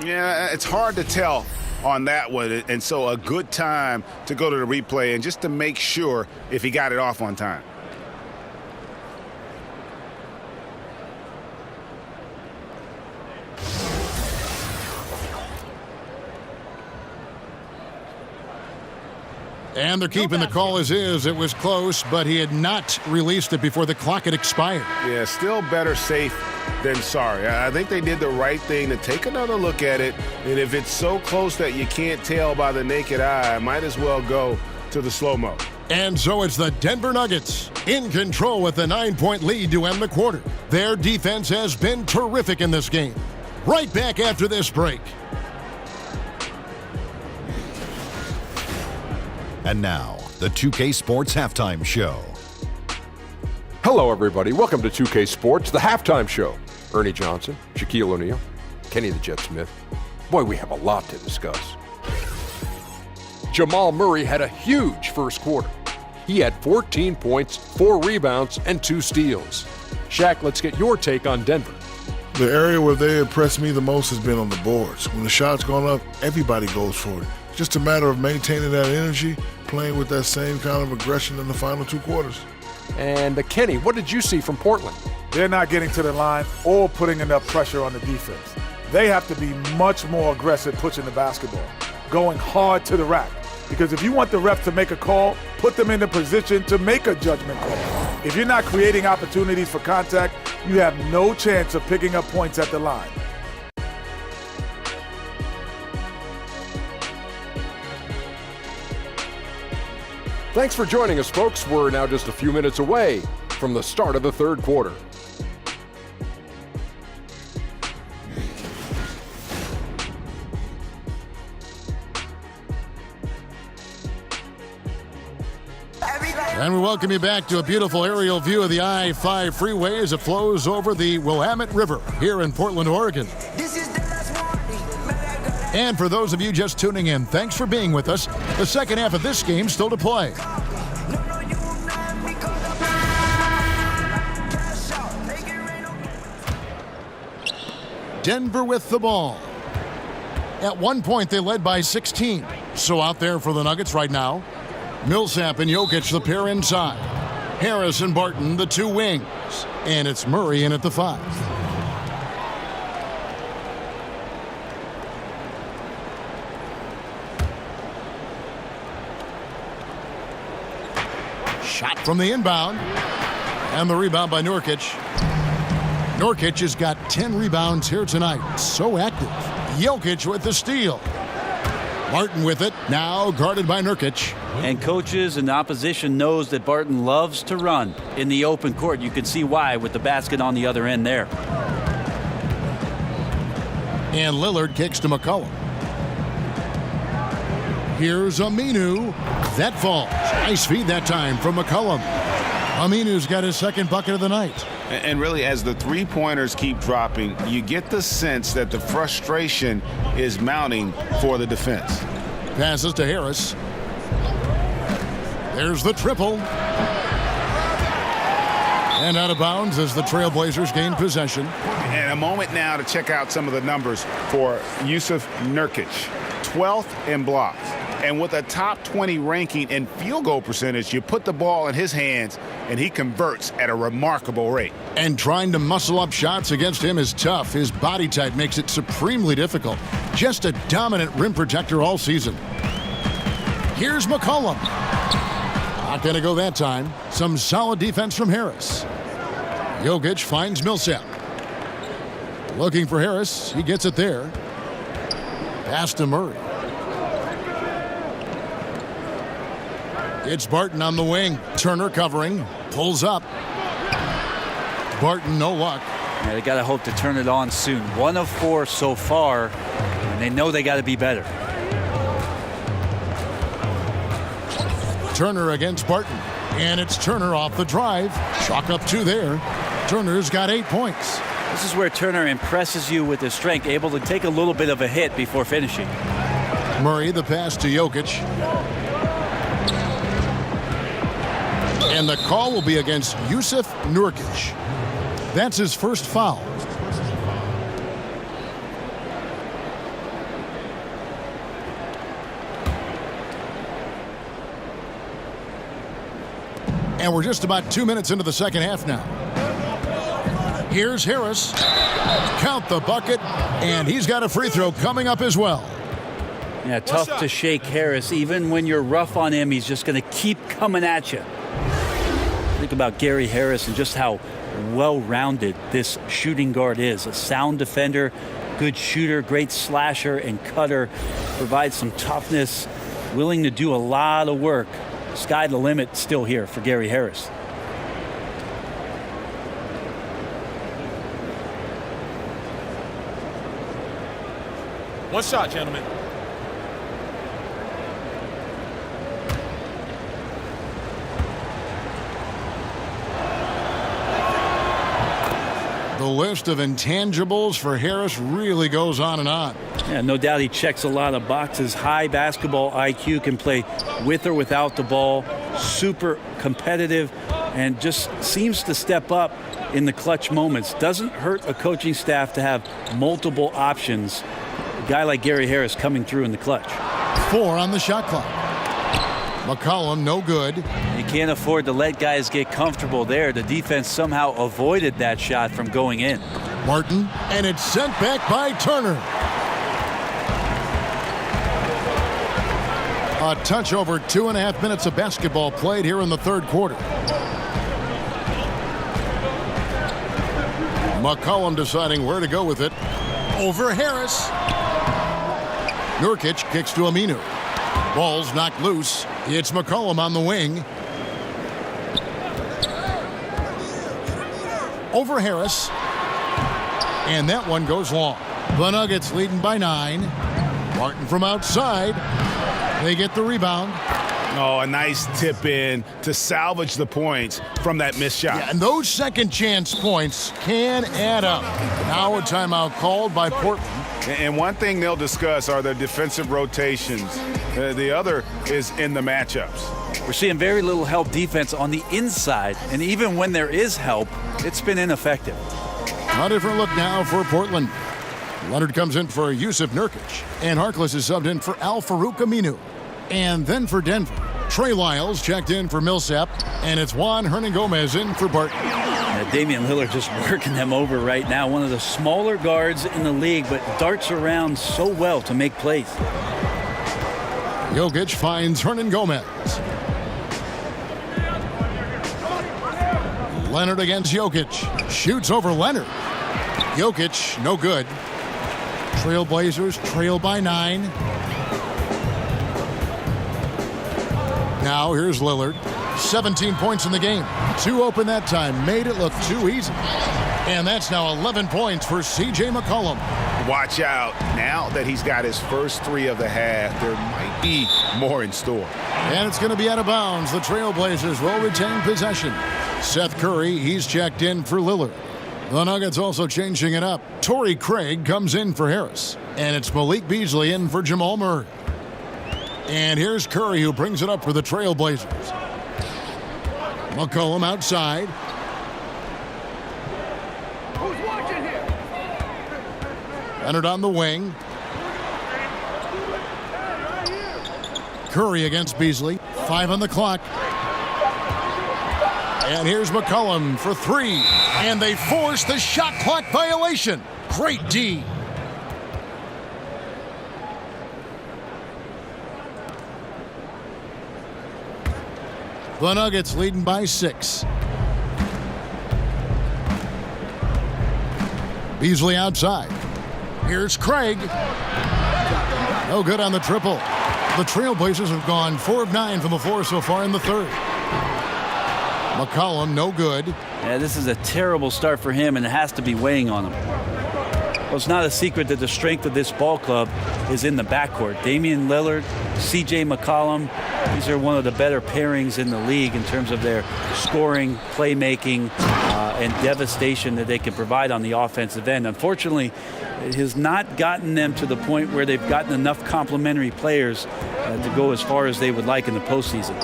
Yeah, it's hard to tell on that one, and so a good time to go to the replay and just to make sure if he got it off on time. And they're keeping the call as is. It was close, but he had not released it before the clock had expired. Yeah, still better safe than sorry. I think they did the right thing to take another look at it. And if it's so close that you can't tell by the naked eye, might as well go to the slow-mo. And so it's the Denver Nuggets in control with a 9-point lead to end the quarter. Their defense has been terrific in this game. Right back after this break. And now, the 2K Sports Halftime Show. Hello, everybody. Welcome to 2K Sports, the halftime show. Ernie Johnson, Shaquille O'Neal, Kenny the Jet Smith. Boy, we have a lot to discuss. Jamal Murray had a huge first quarter. He had 14 points, 4 rebounds, and 2 steals. Shaq, let's get your take on Denver. The area where they impressed me the most has been on the boards. When the shot's gone up, everybody goes for it. It's just a matter of maintaining that energy, playing with that same kind of aggression in the final 2 quarters. And Kenny, what did you see from Portland? They're not getting to the line or putting enough pressure on the defense. They have to be much more aggressive pushing the basketball, going hard to the rack. Because if you want the ref to make a call, put them in the position to make a judgment call. If you're not creating opportunities for contact, you have no chance of picking up points at the line. Thanks for joining us, folks. We're now just a few minutes away from the start of the third quarter. And we welcome you back to a beautiful aerial view of the I-5 freeway as it flows over the Willamette River here in Portland, Oregon. And for those of you just tuning in, thanks for being with us. The second half of this game still to play. Denver with the ball. At one point, they led by 16. So out there for the Nuggets right now, Millsap and Jokic, the pair inside. Harris and Barton, the two wings. And it's Murray in at the 5. Shot from the inbound. And the rebound by Nurkic. Nurkic has got 10 rebounds here tonight. So active. Jokic with the steal. Barton with it, now guarded by Nurkic. And coaches and the opposition knows that Barton loves to run in the open court. You can see why with the basket on the other end there. And Lillard kicks to McCollum. Here's Aminu. That falls. Nice feed that time from McCollum. Aminu's got his second bucket of the night. And really, as the three-pointers keep dropping, you get the sense that the frustration is mounting for the defense. Passes to Harris. There's the triple. And out of bounds as the Trailblazers gain possession. And a moment now to check out some of the numbers for Yusuf Nurkic. 12th in blocks. And with a top 20 ranking in field goal percentage, you put the ball in his hands and he converts at a remarkable rate. And trying to muscle up shots against him is tough. His body type makes it supremely difficult. Just a dominant rim protector all season. Here's McCollum. Not going to go that time. Some solid defense from Harris. Jokic finds Millsap. Looking for Harris. He gets it there. Pass to Murray. It's Barton on the wing. Turner covering. Pulls up. Barton, no luck. Yeah, they got to hope to turn it on soon. 1 of 4 so far, and they know they got to be better. Turner against Barton. And it's Turner off the drive. Chalk up 2 there. Turner's got 8 points. This is where Turner impresses you with his strength, able to take a little bit of a hit before finishing. Murray, the pass to Jokic. And the call will be against Yusuf Nurkic. That's his first foul. And we're just about 2 minutes into the second half now. Here's Harris. Count the bucket. And he's got a free throw coming up as well. Yeah, tough to shake Harris. Even when you're rough on him, he's just going to keep coming at you. Think about Gary Harris and just how well-rounded this shooting guard is. A sound defender, good shooter, great slasher and cutter, provides some toughness, willing to do a lot of work. Sky the limit still here for Gary Harris. One shot, gentlemen. The list of intangibles for Harris really goes on and on. Yeah, no doubt he checks a lot of boxes. High basketball IQ, can play with or without the ball. Super competitive and just seems to step up in the clutch moments. Doesn't hurt a coaching staff to have multiple options. A guy like Gary Harris coming through in the clutch. 4 on the shot clock. McCollum, no good. You can't afford to let guys get comfortable there. The defense somehow avoided that shot from going in. Martin, and it's sent back by Turner. A touch over 2.5 minutes of basketball played here in the third quarter. McCollum deciding where to go with it. Over Harris. Nurkic kicks to Aminu. Ball's knocked loose. It's McCollum on the wing. Over Harris. And that one goes long. The Nuggets leading by 9. Martin from outside. They get the rebound. Oh, a nice tip in to salvage the points from that missed shot. Yeah, and those second chance points can add up. Now a timeout called by Portland. And one thing they'll discuss are their defensive rotations. The other is in the matchups. We're seeing very little help defense on the inside, and even when there is help, it's been ineffective. A different look now for Portland. Leonard comes in for Yusuf Nurkic, and Harkless is subbed in for Al Farouk Aminu. And then for Denver, Trey Lyles checked in for Millsap, and it's Juan Hernan-Gomez in for Barton. Damian Lillard just working them over right now. One of the smaller guards in the league, but darts around so well to make plays. Jokic finds Hernan-Gomez. Leonard against Jokic. Shoots over Leonard. Jokic, no good. Trailblazers trail by 9. Now here's Lillard. 17 points in the game. 2 open that time. Made it look too easy. And that's now 11 points for C.J. McCollum. Watch out. Now that he's got his first 3 of the half, there might be more in store. And it's going to be out of bounds. The Trailblazers will retain possession. Seth Curry, he's checked in for Lillard. The Nuggets also changing it up. Torrey Craig comes in for Harris. And it's Malik Beasley in for Jamal Murray. And here's Curry, who brings it up for the Trailblazers. McCollum outside. Who's watching here? Leonard on the wing. Curry against Beasley. 5 on the clock. And here's McCollum for 3. And they force the shot clock violation. Great D. The Nuggets leading by 6. Beasley outside. Here's Craig. No good on the triple. The Trailblazers have gone 4 of 9 from the floor so far in the third. McCollum, no good. Yeah, this is a terrible start for him, and it has to be weighing on him. Well, it's not a secret that the strength of this ball club is in the backcourt. Damian Lillard, C.J. McCollum, these are one of the better pairings in the league in terms of their scoring, playmaking, and devastation that they can provide on the offensive end. Unfortunately, it has not gotten them to the point where they've gotten enough complementary players to go as far as they would like in the postseason.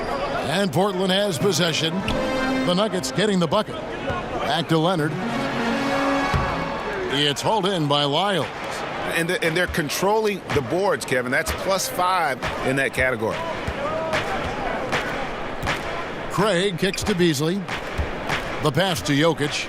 And Portland has possession. The Nuggets getting the bucket. Back to Leonard. It's hauled in by Lyles. And they're controlling the boards, Kevin. That's +5 in that category. Craig kicks to Beasley. The pass to Jokic.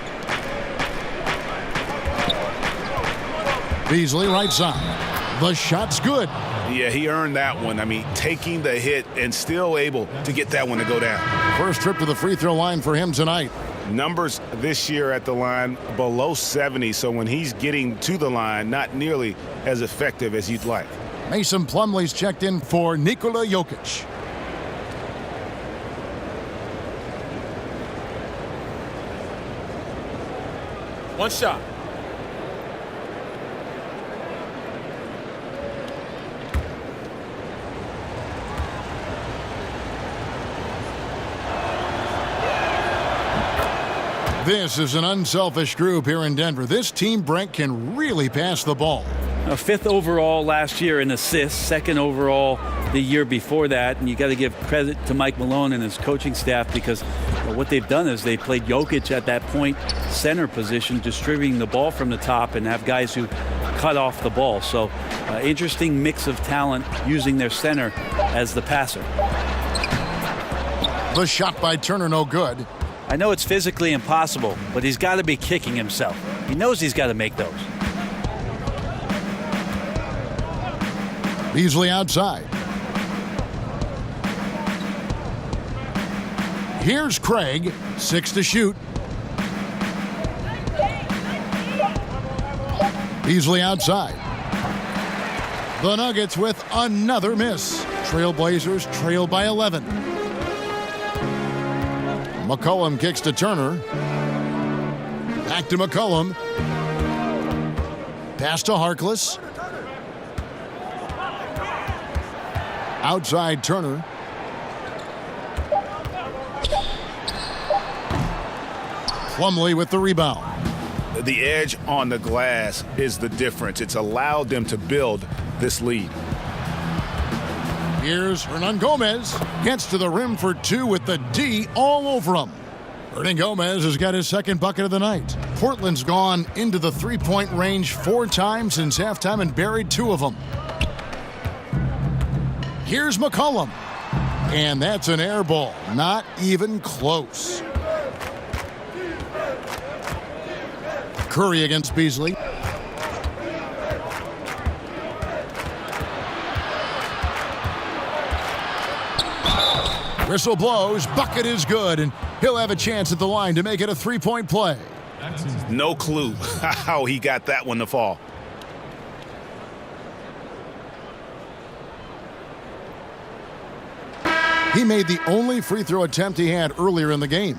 Beasley right side. The shot's good. Yeah, he earned that one. I mean, taking the hit and still able to get that one to go down. First trip to the free throw line for him tonight. Numbers this year at the line below 70, so when he's getting to the line, not nearly as effective as you'd like. Mason Plumlee's checked in for Nikola Jokic. One shot. This is an unselfish group here in Denver. This team, Brent, can really pass the ball. 5th overall last year in assists, 2nd overall the year before that. And you got to give credit to Mike Malone and his coaching staff because what they've done is they played Jokic at that point center position, distributing the ball from the top and have guys who cut off the ball. So interesting mix of talent using their center as the passer. The shot by Turner, no good. I know it's physically impossible, but he's got to be kicking himself. He knows he's got to make those. Beasley outside. Here's Craig, 6 to shoot. Beasley outside. The Nuggets with another miss. Trailblazers trail by 11. McCollum kicks to Turner. Back to McCollum. Pass to Harkless. Outside Turner. Plumlee with the rebound. The edge on the glass is the difference. It's allowed them to build this lead. Here's Hernan Gomez. Gets to the rim for two with the D all over him. Hernan Gomez has got his second bucket of the night. Portland's gone into the three-point range 4 times since halftime and buried 2 of them. Here's McCollum. And that's an air ball. Not even close. Curry against Beasley. Whistle blows. Bucket is good, and he'll have a chance at the line to make it a 3-point play. No clue how he got that one to fall. He made the only free throw attempt he had earlier in the game.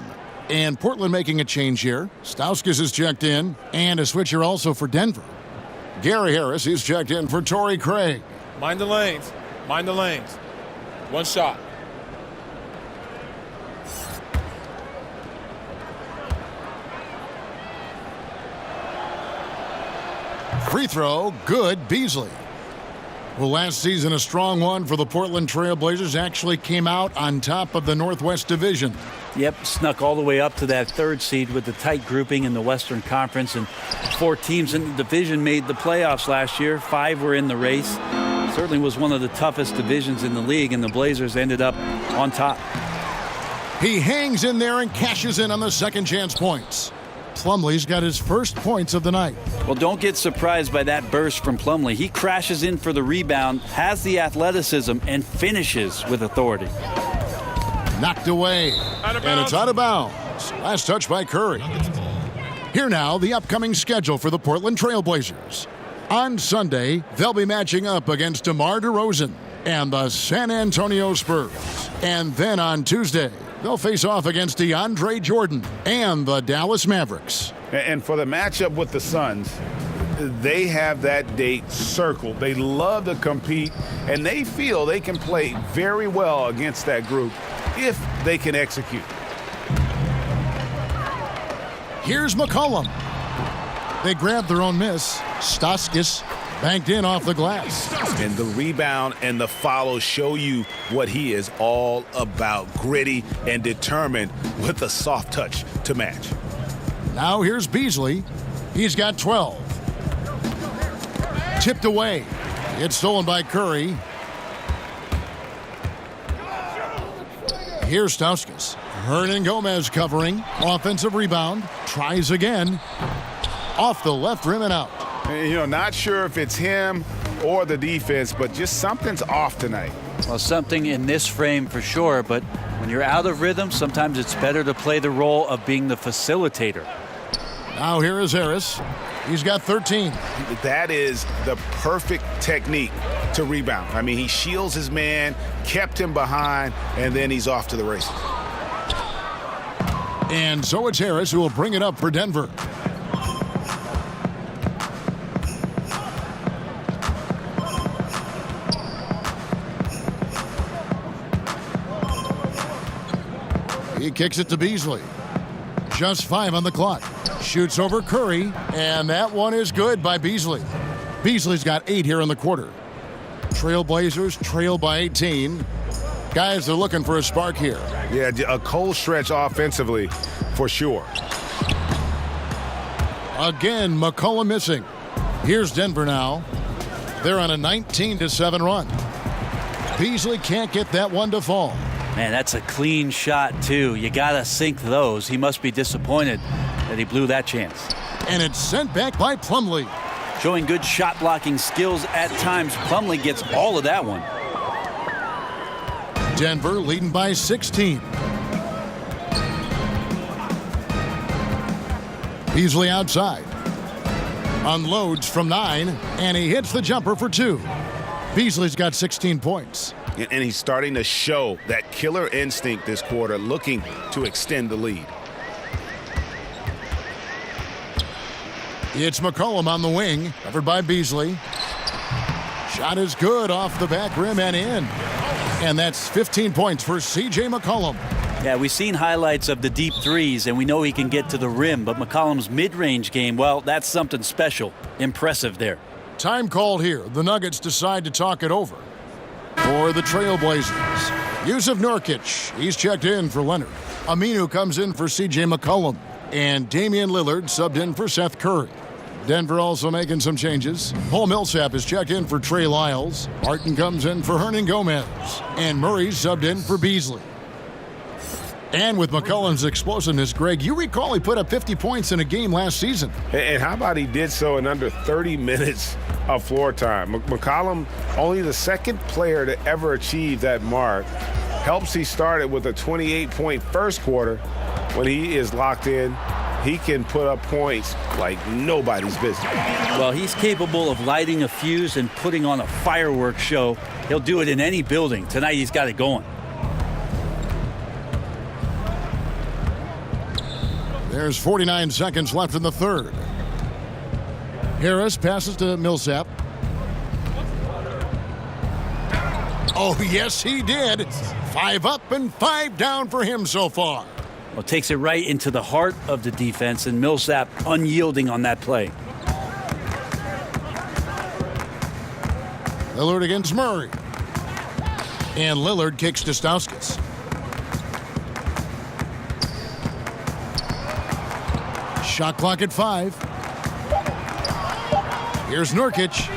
And Portland making a change here. Stauskas is checked in, and a switcher also for Denver. Gary Harris is checked in for Torrey Craig. Mind the lanes. Mind the lanes. One shot. Free throw, good, Beasley. Well, last season, a strong one for the Portland Trail Blazers, actually came out on top of the Northwest Division. Yep, snuck all the way up to that 3rd seed with the tight grouping in the Western Conference, and 4 teams in the division made the playoffs last year. 5 were in the race. Certainly was one of the toughest divisions in the league, and the Blazers ended up on top. He hangs in there and cashes in on the second chance points. Plumlee's got his first points of the night. Well, don't get surprised by that burst from Plumlee. He crashes in for the rebound, has the athleticism, and finishes with authority. Knocked away, and it's out of bounds. Last touch by Curry. Here now, the upcoming schedule for the Portland Trail Blazers. On Sunday, they'll be matching up against DeMar DeRozan and the San Antonio Spurs. And then on Tuesday, they'll face off against DeAndre Jordan and the Dallas Mavericks. And for the matchup with the Suns, they have that date circled. They love to compete, and they feel they can play very well against that group if they can execute. Here's McCollum. They grabbed their own miss. Stauskas banked in off the glass. And the rebound and the follow show you what he is all about. Gritty and determined with a soft touch to match. Now here's Beasley. He's got 12. Tipped away. It's stolen by Curry. Here's Stauskas. Hernan Gomez covering. Offensive rebound. Tries again. Off the left rim and out. You know, not sure if it's him or the defense, but just something's off tonight. Well, something in this frame for sure, but when you're out of rhythm, sometimes it's better to play the role of being the facilitator. Now here is Harris. He's got 13. That is the perfect technique to rebound. I mean, he shields his man, kept him behind, and then he's off to the races. And so it's Harris who will bring it up for Denver. He kicks it to Beasley. Just 5 on the clock. Shoots over Curry, and that one is good by Beasley. Beasley's got 8 here in the quarter. Trailblazers trail by 18. Guys, they're looking for a spark here. Yeah, a cold stretch offensively for sure. Again, McCollum missing. Here's Denver now. They're on a 19-7 run. Beasley can't get that one to fall. Man, that's a clean shot, too. You got to sink those. He must be disappointed that he blew that chance. And it's sent back by Plumlee. Showing good shot blocking skills at times. Plumlee gets all of that one. Denver leading by 16. Beasley outside. Unloads from 9, and he hits the jumper for 2. Beasley's got 16 points. And he's starting to show that killer instinct this quarter, looking to extend the lead. It's McCollum on the wing, covered by Beasley. Shot is good off the back rim and in. And that's 15 points for C.J. McCollum. Yeah, we've seen highlights of the deep threes, and we know he can get to the rim, but McCollum's mid-range game, well, that's something special. Impressive there. Time called here. The Nuggets decide to talk it over. For the Trailblazers, Yusuf Nurkic, he's checked in for Leonard. Aminu comes in for C.J. McCollum. And Damian Lillard subbed in for Seth Curry. Denver also making some changes. Paul Millsap is checked in for Trey Lyles. Martin comes in for Hernan Gomez. And Murray's subbed in for Beasley. And with McCollum's explosiveness, Greg, you recall he put up 50 points in a game last season. And how about he did so in under 30 minutes of floor time? McCollum, only the second player to ever achieve that mark. Helps he started with a 28-point first quarter. When he is locked in, he can put up points like nobody's business. Well, he's capable of lighting a fuse and putting on a fireworks show. He'll do it in any building. Tonight he's got it going. There's 49 seconds left in the third. Harris passes to Millsap. Oh, yes, he did. 5 up and 5 down for him so far. Well, takes it right into the heart of the defense, and Millsap unyielding on that play. Lillard against Murray. And Lillard kicks to Stauskas. Shot clock at 5. Here's Nurkic.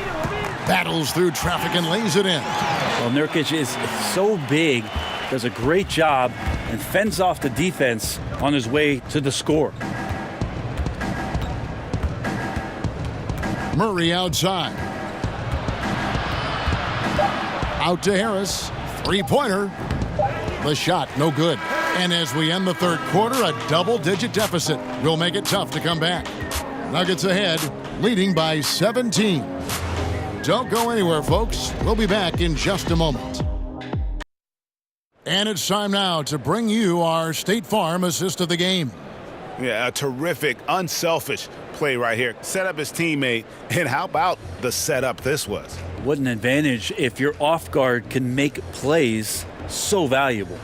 Battles through traffic and lays it in. Well, Nurkic is so big, does a great job, and fends off the defense on his way to the score. Murray outside. Out to Harris. Three-pointer. The shot, no good. And as we end the third quarter, a double-digit deficit will make it tough to come back. Nuggets ahead, leading by 17. Don't go anywhere, folks. We'll be back in just a moment. And it's time now to bring you our State Farm assist of the game. Yeah, a terrific, unselfish play right here. Set up his teammate, and how about the setup this was? What an advantage if your off guard can make plays so valuable.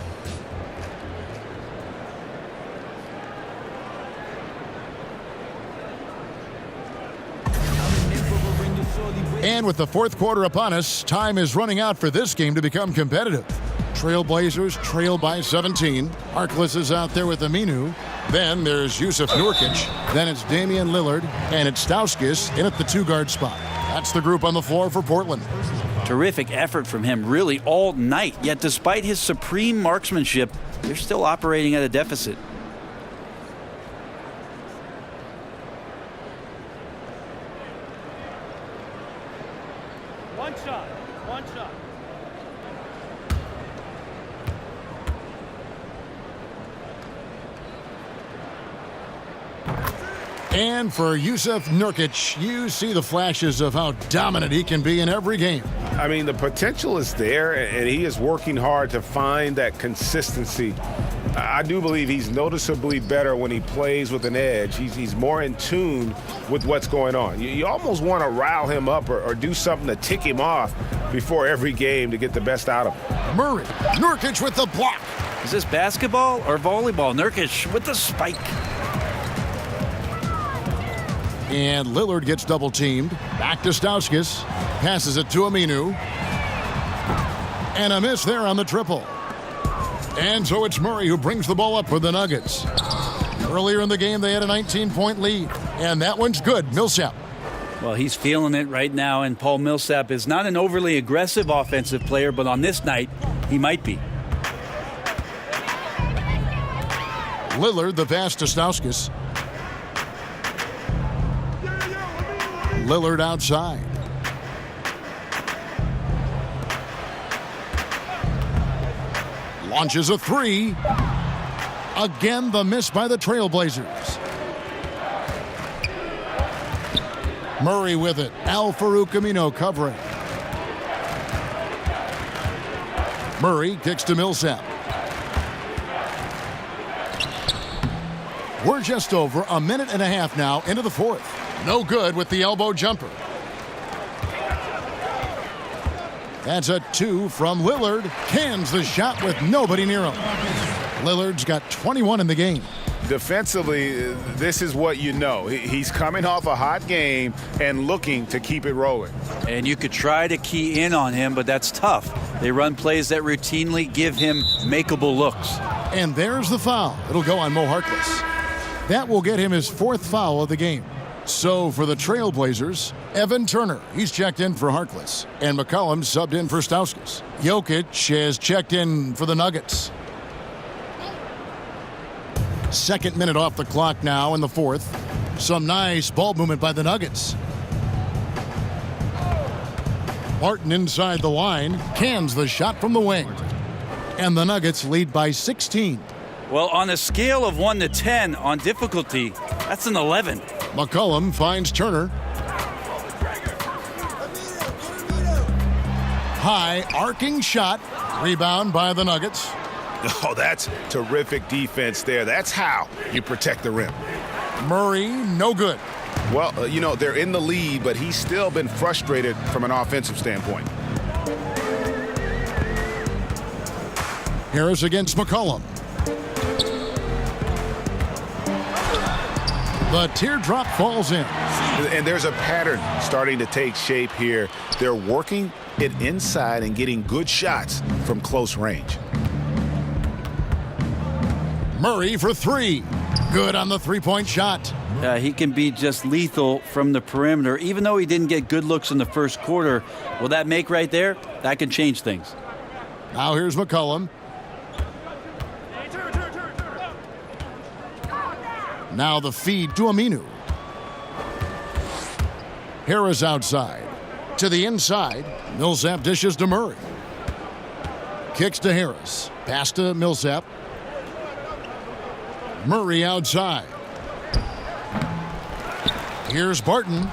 And with the fourth quarter upon us, time is running out for this game to become competitive. Trailblazers trail by 17. Harkless is out there with Aminu. Then there's Yusuf Nurkic. Then it's Damian Lillard. And it's Stauskas in at the two-guard spot. That's the group on the floor for Portland. Terrific effort from him really all night. Yet despite his supreme marksmanship, they're still operating at a deficit. One shot. And for Yusuf Nurkic, you see the flashes of how dominant he can be in every game. I mean, the potential is there, and he is working hard to find that consistency. I do believe he's noticeably better when he plays with an edge. He's more in tune with what's going on. You almost want to rile him up or do something to tick him off before every game to get the best out of him. Murray, Nurkic with the block. Is this basketball or volleyball? Nurkic with the spike. And Lillard gets double-teamed. Back to Stauskas. Passes it to Aminu. And a miss there on the triple. And so it's Murray who brings the ball up for the Nuggets. Earlier in the game, they had a 19-point lead. And that one's good. Millsap. Well, he's feeling it right now, and Paul Millsap is not an overly aggressive offensive player, but on this night, he might be. Lillard, the pass to Stauskas. Lillard outside. Launches a three. Again, the miss by the Trailblazers. Murray with it. Al-Farouq Aminu covering. Murray kicks to Millsap. We're just over a minute and a half now into the fourth. No good with the elbow jumper. That's a two from Lillard. Cans the shot with nobody near him. Lillard's got 21 in the game. Defensively, this is what you know. He's coming off a hot game and looking to keep it rolling. And you could try to key in on him, but that's tough. They run plays that routinely give him makeable looks. And there's the foul. It'll go on Mo Harkless. That will get him his 4th foul of the game. So for the Trailblazers, Evan Turner, he's checked in for Harkless. And McCollum subbed in for Stauskas. Jokic has checked in for the Nuggets. 2nd minute off the clock now in the 4th. Some nice ball movement by the Nuggets. Martin inside the line, cans the shot from the wing. And the Nuggets lead by 16. Well, on a scale of 1 to 10 on difficulty, that's an 11. McCollum finds Turner. High arcing shot. Rebound by the Nuggets. Oh, that's terrific defense there. That's how you protect the rim. Murray, no good. Well, they're in the lead, but he's still been frustrated from an offensive standpoint. Harris against McCollum. The teardrop falls in. And there's a pattern starting to take shape here. They're working it inside and getting good shots from close range. Murray for 3. Good on the 3-point shot. He can be just lethal from the perimeter. Even though he didn't get good looks in the first quarter, will that make right there? That can change things. Now here's McCollum. Now the feed to Aminu. Harris outside. To the inside. Millsap dishes to Murray. Kicks to Harris. Pass to Millsap. Murray outside. Here's Barton.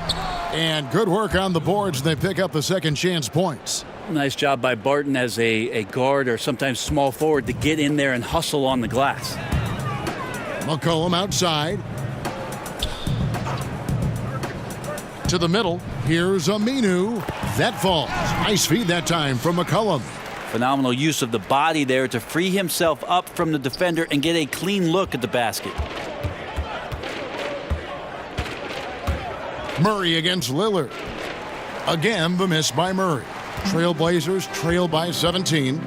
And good work on the boards. They pick up the second chance points. Nice job by Barton as a guard or sometimes small forward to get in there and hustle on the glass. McCollum outside. To the middle. Here's Aminu. That falls. Nice feed that time from McCollum. Phenomenal use of the body there to free himself up from the defender and get a clean look at the basket. Murray against Lillard. Again, the miss by Murray. Trailblazers trail by 17.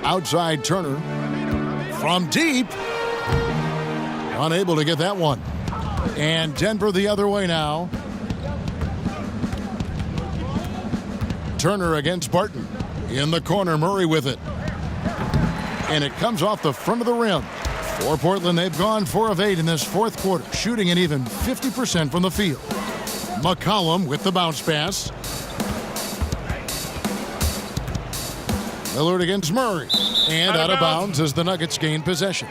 Outside Turner. From deep. Unable to get that one. And Denver the other way now. Turner against Barton. In the corner, Murray with it. And it comes off the front of the rim. For Portland, they've gone 4 of 8 in this 4th quarter, shooting an even 50% from the field. McCollum with the bounce pass. Lillard against Murray. And out of bounds as the Nuggets gain possession.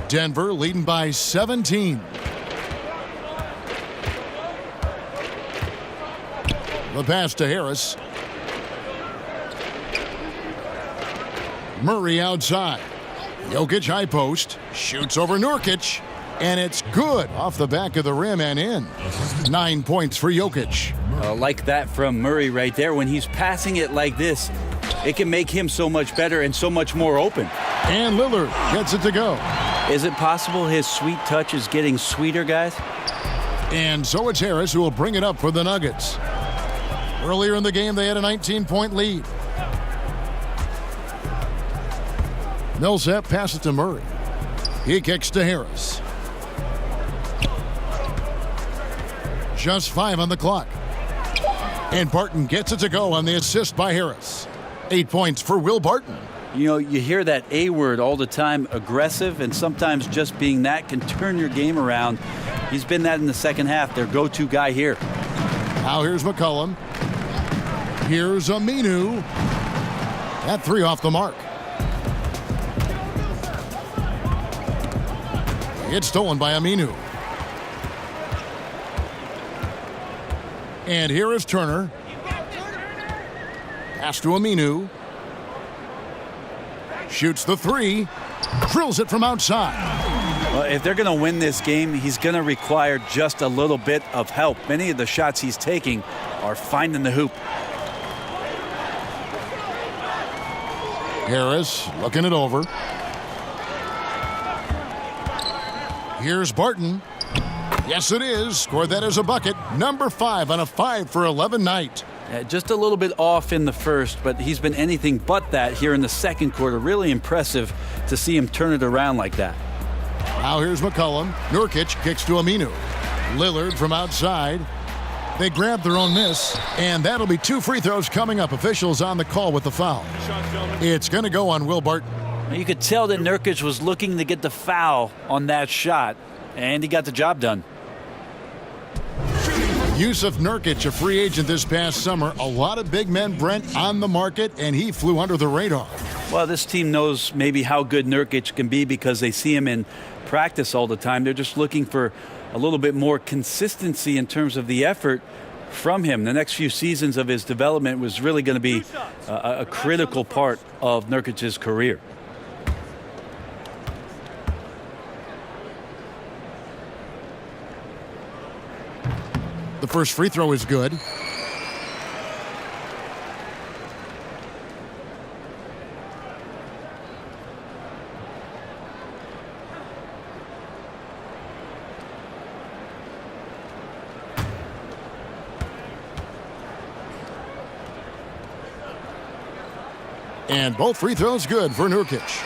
Denver leading by 17. The pass to Harris. Murray outside. Jokic high post. Shoots over Nurkic. And it's good off the back of the rim and in. 9 points for Jokic. Like that from Murray right there. When he's passing it like this, it can make him so much better and so much more open. And Lillard gets it to go. Is it possible his sweet touch is getting sweeter, guys? And so it's Harris who will bring it up for the Nuggets. Earlier in the game, they had a 19-point lead. Millsap passes to Murray. He kicks to Harris. Just 5 on the clock. And Barton gets it to go on the assist by Harris. 8 points for Will Barton. You know, you hear that A word all the time, aggressive, and sometimes just being that can turn your game around. He's been that in the second half, their go-to guy here. Now here's McCollum. Here's Aminu. That 3 off the mark. It's stolen by Aminu. And here is Turner. Pass to Aminu. Shoots the 3. Drills it from outside. Well, if they're going to win this game, he's going to require just a little bit of help. Many of the shots he's taking are finding the hoop. Harris looking it over. Here's Barton. Yes, it is. Scored that as a bucket. Number 5 on a 5 for 11 night. Just a little bit off in the first, but he's been anything but that here in the second quarter. Really impressive to see him turn it around like that. Now here's McCollum. Nurkic kicks to Aminu. Lillard from outside. They grab their own miss, and that'll be 2 free throws coming up. Officials on the call with the foul. It's going to go on Will Barton. You could tell that Nurkic was looking to get the foul on that shot, and he got the job done. Yusuf Nurkic, a free agent this past summer. A lot of big men, Brent, on the market, and he flew under the radar. Well, this team knows maybe how good Nurkic can be because they see him in practice all the time. They're just looking for a little bit more consistency in terms of the effort from him. The next few seasons of his development was really going to be a critical part of Nurkic's career. The first free throw is good. And both free throws good for Nurkic.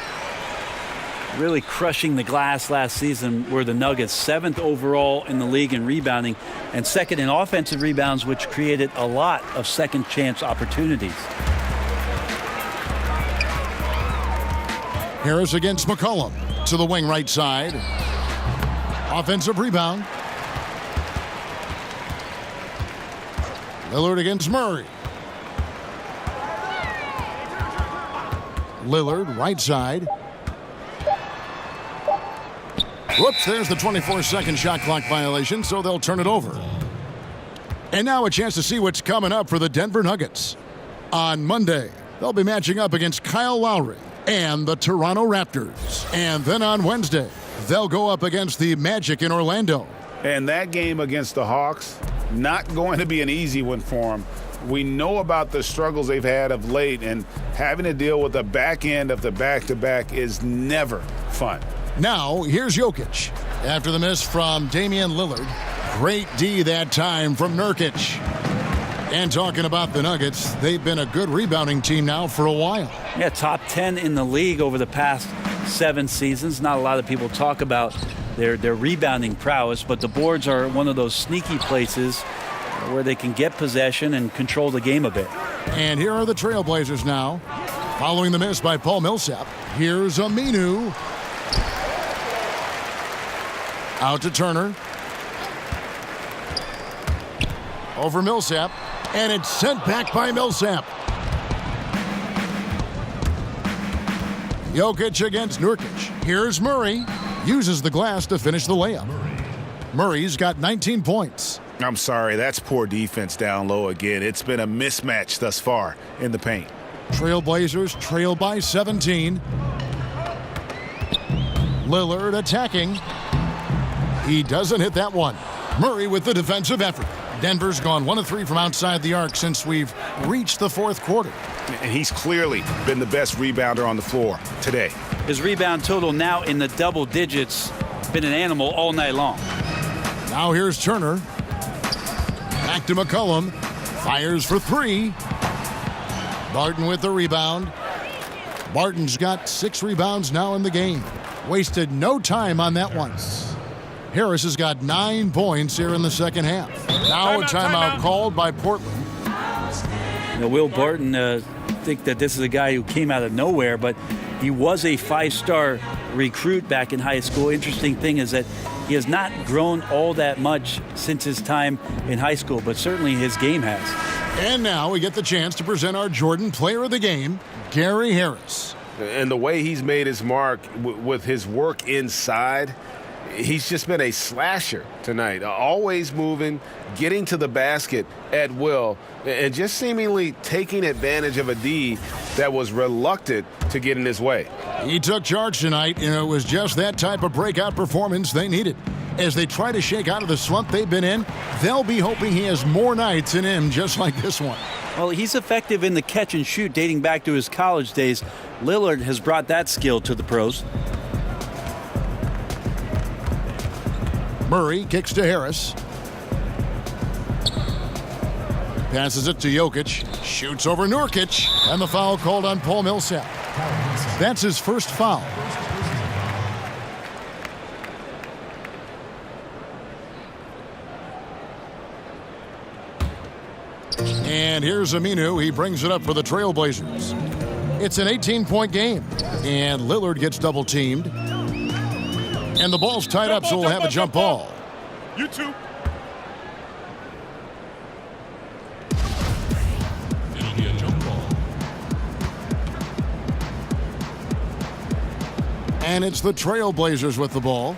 Really crushing the glass last season were the Nuggets, 7th overall in the league in rebounding and 2nd in offensive rebounds, which created a lot of second chance opportunities. Harris against McCollum to the wing right side. Offensive rebound. Lillard against Murray. Lillard right side. Whoops, there's the 24-second shot clock violation, so they'll turn it over. And now a chance to see what's coming up for the Denver Nuggets. On Monday, they'll be matching up against Kyle Lowry and the Toronto Raptors. And then on Wednesday, they'll go up against the Magic in Orlando. And that game against the Hawks, not going to be an easy one for them. We know about the struggles they've had of late, and having to deal with the back end of the back-to-back is never fun. Now, here's Jokic. After the miss from Damian Lillard, great D that time from Nurkic. And talking about the Nuggets, they've been a good rebounding team now for a while. Yeah, top 10 in the league over the past 7 seasons. Not a lot of people talk about their rebounding prowess, but the boards are one of those sneaky places where they can get possession and control the game a bit. And here are the Trailblazers now. Following the miss by Paul Millsap, here's Aminu. Out to Turner. Over Millsap. And it's sent back by Millsap. Jokic against Nurkic. Here's Murray. Uses the glass to finish the layup. Murray's got 19 points. I'm sorry, that's poor defense down low again. It's been a mismatch thus far in the paint. Trailblazers trail by 17. Lillard attacking. He doesn't hit that one. Murray with the defensive effort. Denver's gone 1 of 3 from outside the arc since we've reached the fourth quarter. And he's clearly been the best rebounder on the floor today. His rebound total now in the double digits. Been an animal all night long. Now here's Turner. Back to McCollum. Fires for 3. Barton with the rebound. Barton's got 6 rebounds now in the game. Wasted no time on that one. Harris has got 9 points here in the second half. Now a timeout called by Portland. Will Barton think that this is a guy who came out of nowhere, but he was a 5-star recruit back in high school. Interesting thing is that he has not grown all that much since his time in high school, but certainly his game has. And now we get the chance to present our Jordan Player of the Game, Gary Harris. And the way he's made his mark with his work inside, he's just been a slasher tonight, always moving, getting to the basket at will, and just seemingly taking advantage of a D that was reluctant to get in his way. He took charge tonight, and it was just that type of breakout performance they needed. As they try to shake out of the slump they've been in, they'll be hoping he has more nights in him just like this one. Well, he's effective in the catch and shoot dating back to his college days. Lillard has brought that skill to the pros. Murray kicks to Harris. Passes it to Jokic. Shoots over Nurkic. And the foul called on Paul Millsap. That's his first foul. And here's Aminu. He brings it up for the Trailblazers. It's an 18-point game. And Lillard gets double-teamed. And the ball's tied up, so we'll have a jump ball. You too. It'll be a jump ball. And it's the Trailblazers with the ball.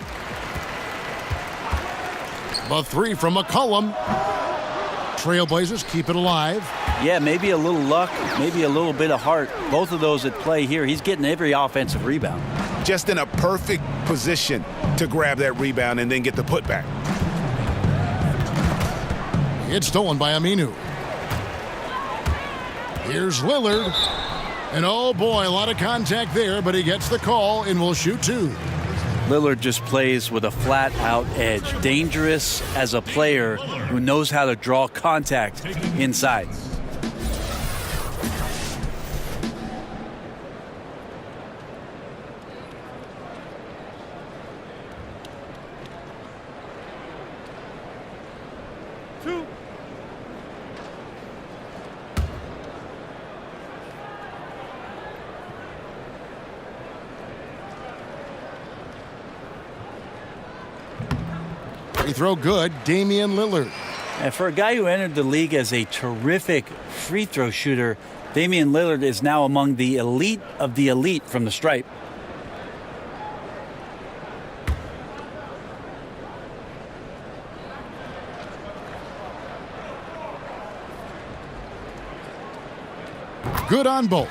The three from McCollum. Trailblazers keep it alive. Yeah, maybe a little luck, maybe a little bit of heart. Both of those at play here. He's getting every offensive rebound. Just in a perfect position to grab that rebound and then get the putback. It's stolen by Aminu. Here's Lillard. And oh boy, a lot of contact there, but he gets the call and will shoot two. Lillard just plays with a flat-out edge. Dangerous as a player who knows how to draw contact inside. Free throw good, Damian Lillard. And for a guy who entered the league as a terrific free throw shooter, Damian Lillard is now among the elite of the elite from the stripe. Good on both.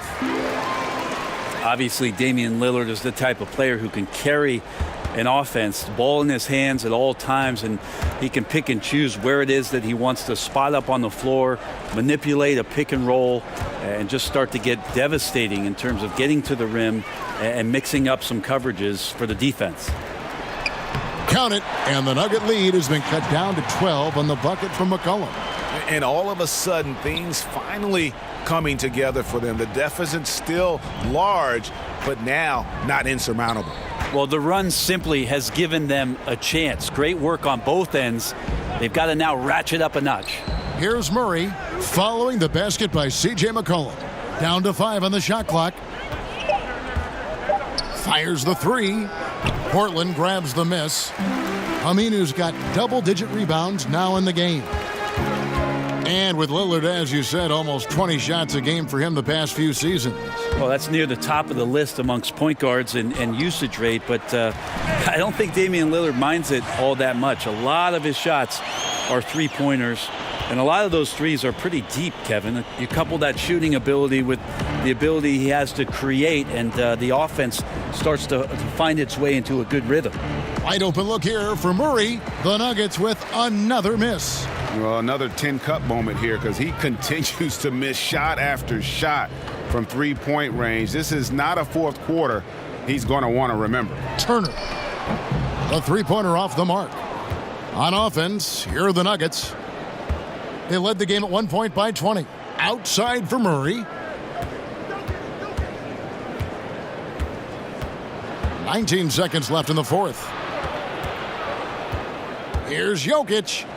Obviously, Damian Lillard is the type of player who can carry an offense, ball in his hands at all times, and he can pick and choose where it is that he wants to spot up on the floor, manipulate a pick and roll, and just start to get devastating in terms of getting to the rim and mixing up some coverages for the defense. Count it, and the Nugget lead has been cut down to 12 on the bucket from McCollum. And all of a sudden, things finally coming together for them. The deficit's still large, but now not insurmountable. Well, the run simply has given them a chance. Great work on both ends. They've got to now ratchet up a notch. Here's Murray following the basket by C.J. McCollum. Down to 5 on the shot clock. Fires the three. Portland grabs the miss. Aminu's got double-digit rebounds now in the game. And with Lillard, as you said, almost 20 shots a game for him the past few seasons. Well, that's near the top of the list amongst point guards and usage rate, but I don't think Damian Lillard minds it all that much. A lot of his shots are three-pointers, and a lot of those threes are pretty deep, Kevin. You couple that shooting ability with the ability he has to create, and the offense starts to find its way into a good rhythm. Wide open look here for Murray. The Nuggets with another miss. Well, another 10-cup moment here because he continues to miss shot after shot from three-point range. This is not a fourth quarter he's going to want to remember. Turner, the three-pointer off the mark. On offense, here are the Nuggets. They led the game at 1 point by 20. Outside for Murray. 19 seconds left in the fourth. Here's Jokic.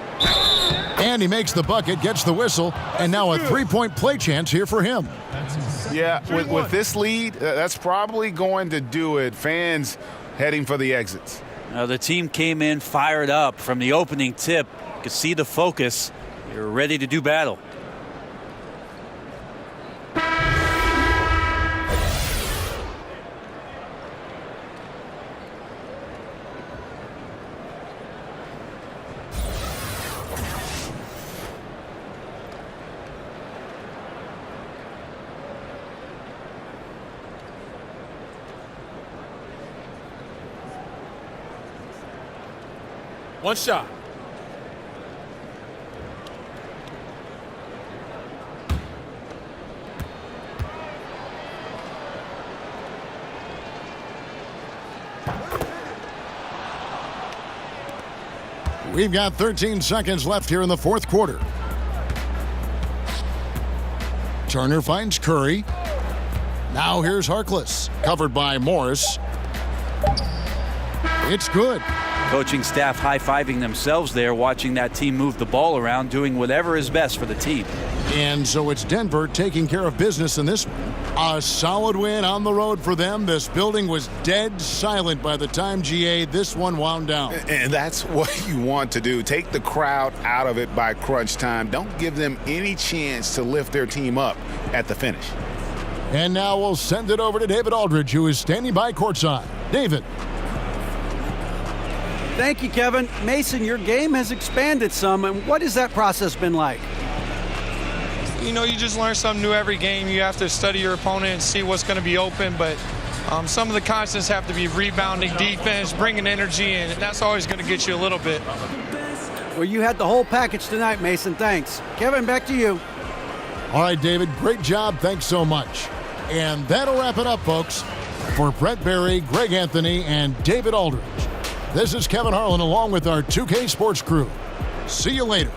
And he makes the bucket, gets the whistle, and now a three-point play chance here for him. Yeah, with this lead, that's probably going to do it. Fans heading for the exits. The team came in fired up from the opening tip. You could see the focus. They're ready to do battle. One shot. We've got 13 seconds left here in the fourth quarter. Turner finds Curry. Now here's Harkless, covered by Morris. It's good. Coaching staff high-fiving themselves there, watching that team move the ball around, doing whatever is best for the team. And so it's Denver taking care of business in this one. A solid win on the road for them. This building was dead silent by the time, GA, this one wound down. And that's what you want to do. Take the crowd out of it by crunch time. Don't give them any chance to lift their team up at the finish. And now we'll send it over to David Aldridge, who is standing by courtside. David. Thank you, Kevin. Mason, your game has expanded some, and what has that process been like? You know, you just learn something new every game. You have to study your opponent and see what's going to be open, but some of the constants have to be rebounding, defense, bringing energy, and that's always going to get you a little bit. Well, you had the whole package tonight, Mason. Thanks. Kevin, back to you. All right, David, great job. Thanks so much. And that'll wrap it up, folks. For Brett Berry, Greg Anthony, and David Aldridge, this is Kevin Harlan along with our 2K Sports crew. See you later.